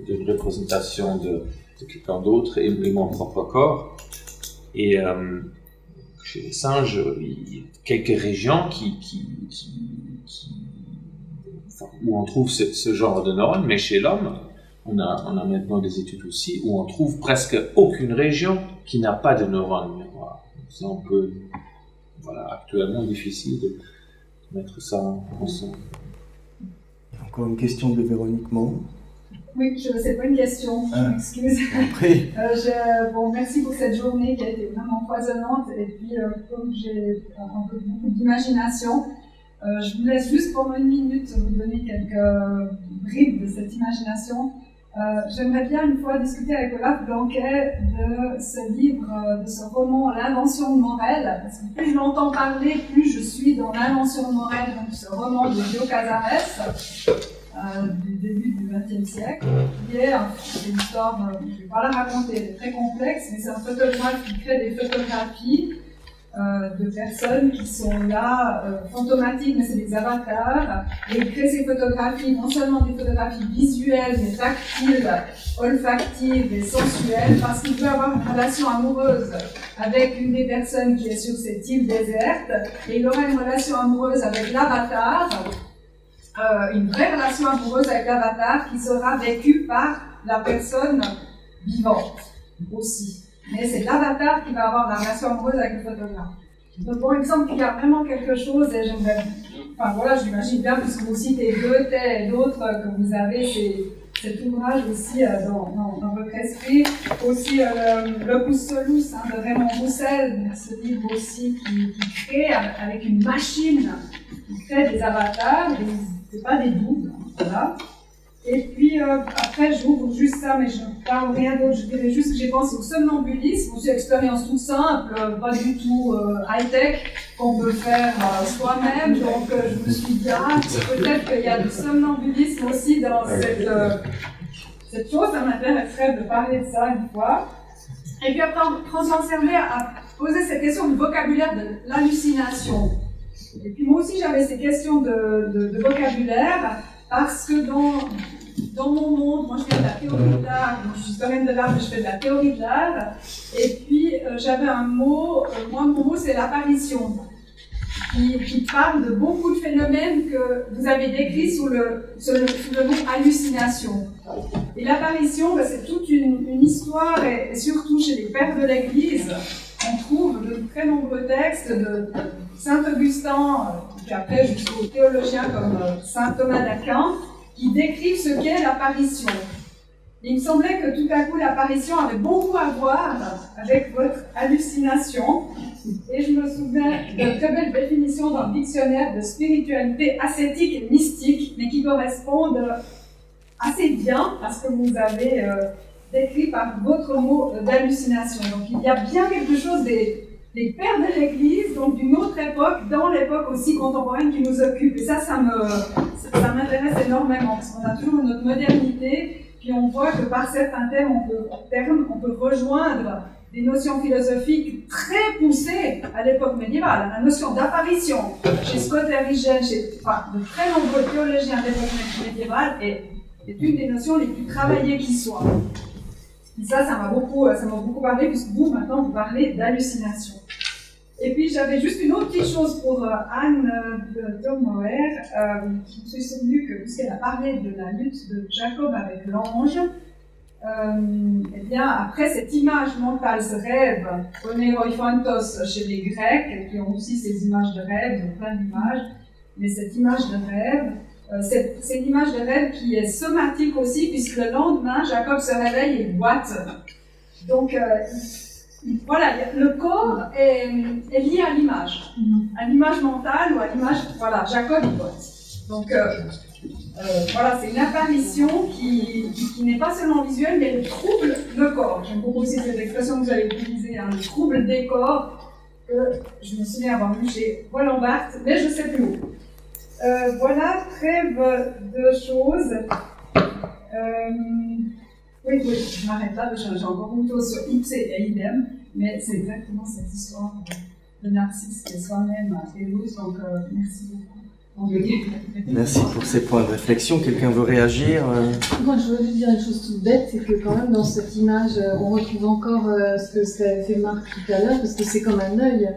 d'une représentation de quelqu'un d'autre et mon propre corps. Et chez les singes, il y a quelques régions où on trouve ce genre de neurones, mais chez l'homme, on a maintenant des études aussi où on trouve presque aucune région qui n'a pas de neurones miroirs. C'est un peu, actuellement difficile de mettre ça ensemble. Encore une question de Véronique Maud. Oui, c'est pas une question, je m'excuse. Merci pour cette journée qui a été vraiment foisonnante. Et puis, comme j'ai un peu beaucoup d'imagination, je vous laisse juste pendant une minute vous donner quelques bribes de cette imagination. J'aimerais bien une fois discuter avec Olaf Blanquet de ce livre, de ce roman L'invention de Morel, parce que plus je l'entends parler, plus je suis dans L'invention de Morel, donc ce roman de Leo Casares, du début du XXe siècle, qui est une histoire, je ne vais pas la raconter, elle est très complexe, mais c'est un photographe qui crée des photographies de personnes qui sont là, fantomatiques, mais c'est des avatars, et il crée ces photographies, non seulement des photographies visuelles, mais tactiles, olfactives et sensuelles, parce qu'il peut avoir une relation amoureuse avec une des personnes qui est sur cette île déserte, et il aura une relation amoureuse avec l'avatar, une vraie relation amoureuse avec l'avatar qui sera vécue par la personne vivante aussi. Mais c'est l'avatar qui va avoir la relation amoureuse avec le photographe. Donc bon, il me semble qu'il y a vraiment quelque chose, et j'aimerais, je l'imagine bien, puisque vous citez Goethe et d'autres, que vous avez cet ouvrage aussi dans votre esprit. Aussi L'Opus Solus de Raymond Roussel, ce livre aussi qui crée avec une machine, qui crée des avatars, c'est pas des doubles, voilà. Et puis après, j'ouvre juste ça, mais je ne parle rien d'autre, je dirais juste que j'ai pensé au somnambulisme, aussi expérience toute simple, pas du tout high-tech, qu'on peut faire soi-même, donc je me suis dit, peut-être qu'il y a du somnambulisme aussi dans cette chose, ça m'intéresserait de parler de ça une fois. Et puis après, François Servet a posé cette question du vocabulaire de l'hallucination. Et puis moi aussi, j'avais ces questions de vocabulaire, parce que dans mon monde, moi je fais de la théorie de l'art, je suis historienne de l'art, mais je fais de la théorie de l'art, et puis j'avais un mot, mon mot c'est l'apparition, qui parle de beaucoup de phénomènes que vous avez décrits sous le mot hallucination. Et l'apparition, c'est toute une histoire, et surtout chez les pères de l'Église, on trouve de très nombreux textes de Saint-Augustin, puis après jusqu'aux théologiens comme Saint Thomas d'Aquin, qui décrivent ce qu'est l'apparition. Il me semblait que tout à coup l'apparition avait beaucoup à voir avec votre hallucination, et je me souviens de très belles définitions dans le dictionnaire de spiritualité ascétique et mystique, mais qui correspondent assez bien à ce que vous avez décrit par votre mot d'hallucination. Donc il y a bien quelque chose des pères de l'Église, donc d'une autre époque, dans l'époque aussi contemporaine qui nous occupe. Et ça m'intéresse énormément, parce qu'on a toujours notre modernité, puis on voit que par certains termes, on peut rejoindre des notions philosophiques très poussées à l'époque médiévale. La notion d'apparition, chez Scott Erigen, de très nombreux théologiens de l'époque médiévale, est une des notions les plus travaillées qui soient. Et ça m'a beaucoup parlé, puisque vous, maintenant, vous parlez d'hallucination. Et puis, j'avais juste une autre petite chose pour Anne de Thomauer, qui me suis souvenue que, puisqu'elle a parlé de la lutte de Jacob avec l'ange, eh bien, après cette image mentale, ce rêve, onéroïphantos chez les Grecs, qui ont aussi ces images de rêve, ils ont plein d'images, mais cette image de rêve, c'est une image de rêve qui est somatique aussi, puisque le lendemain, Jacob se réveille et boite. Donc, voilà, le corps est lié à l'image mentale ou à l'image, voilà, Jacob il boite. Donc, voilà, c'est une apparition qui n'est pas seulement visuelle, mais elle trouble le corps. J'aime beaucoup aussi cette expression que vous avez utilisée, le trouble des corps, que je me souviens avoir lu chez Roland Barthes, mais je ne sais plus où. Voilà, trêve de choses. Oui, je m'arrête là, j'ai encore une chose sur Ipsé et idem, mais c'est exactement cette histoire le narcisse qui est soi-même et l'autre. Donc, merci beaucoup. Merci pour ces points de réflexion. Quelqu'un veut réagir? Moi, je voulais juste dire une chose toute bête, c'est que quand même dans cette image, on retrouve encore ce que fait Marc tout à l'heure, parce que c'est comme un œil,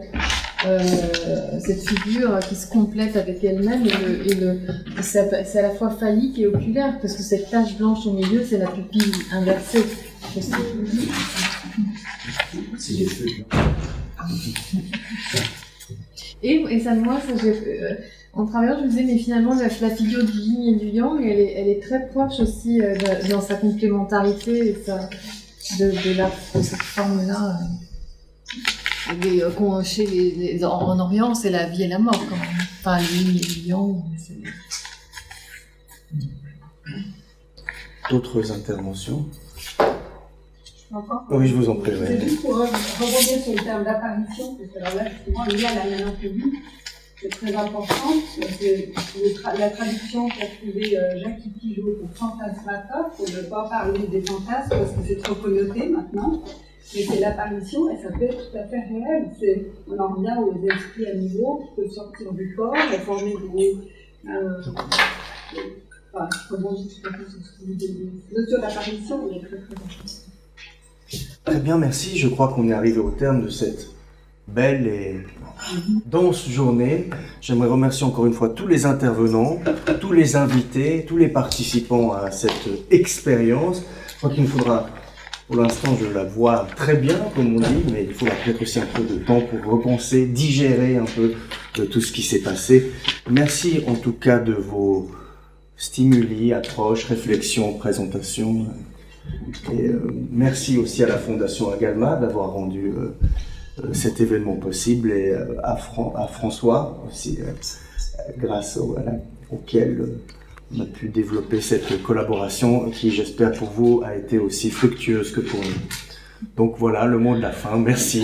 cette figure qui se complète avec elle-même, et c'est à la fois phallique et oculaire, parce que cette tache blanche au milieu, c'est la pupille inversée. C'est les feux. Et ça, moi, en travaillant, je me disais, mais finalement, la figure du yin et du yang, elle est très proche aussi dans sa complémentarité et de cette forme-là. En Orient, c'est la vie et la mort, quand même. Enfin, le yin et le yang. D'autres interventions? Encore? Oui, je vous en prie. C'est juste pour rebondir sur le terme d'apparition, parce que là, justement, il y a la mélancolie. C'est très important. La traduction qu'a trouvée Jacques Pigeot pour fantasmata, pour ne pas parler des fantasmes, parce que c'est trop connoté maintenant. Mais c'est l'apparition, et ça peut être tout à fait réel. On en revient aux esprits à niveau qui peuvent sortir du corps et former des. Je rebondis tout à fait sur ce que vous dites. La notion d'apparition, elle est très très importante. Très bien, merci. Je crois qu'on est arrivé au terme de cette belle et dense journée. J'aimerais remercier encore une fois tous les intervenants, tous les invités, tous les participants à cette expérience. Je crois qu'il nous faudra, pour l'instant, je la vois très bien, comme on dit, mais il faudra peut-être aussi un peu de temps pour repenser, digérer un peu de tout ce qui s'est passé. Merci en tout cas de vos stimuli, approches, réflexions, présentations. Et merci aussi à la Fondation Agalma d'avoir rendu cet événement possible, et à François aussi, grâce auquel on a pu développer cette collaboration qui, j'espère pour vous, a été aussi fructueuse que pour nous. Donc voilà le mot de la fin. Merci.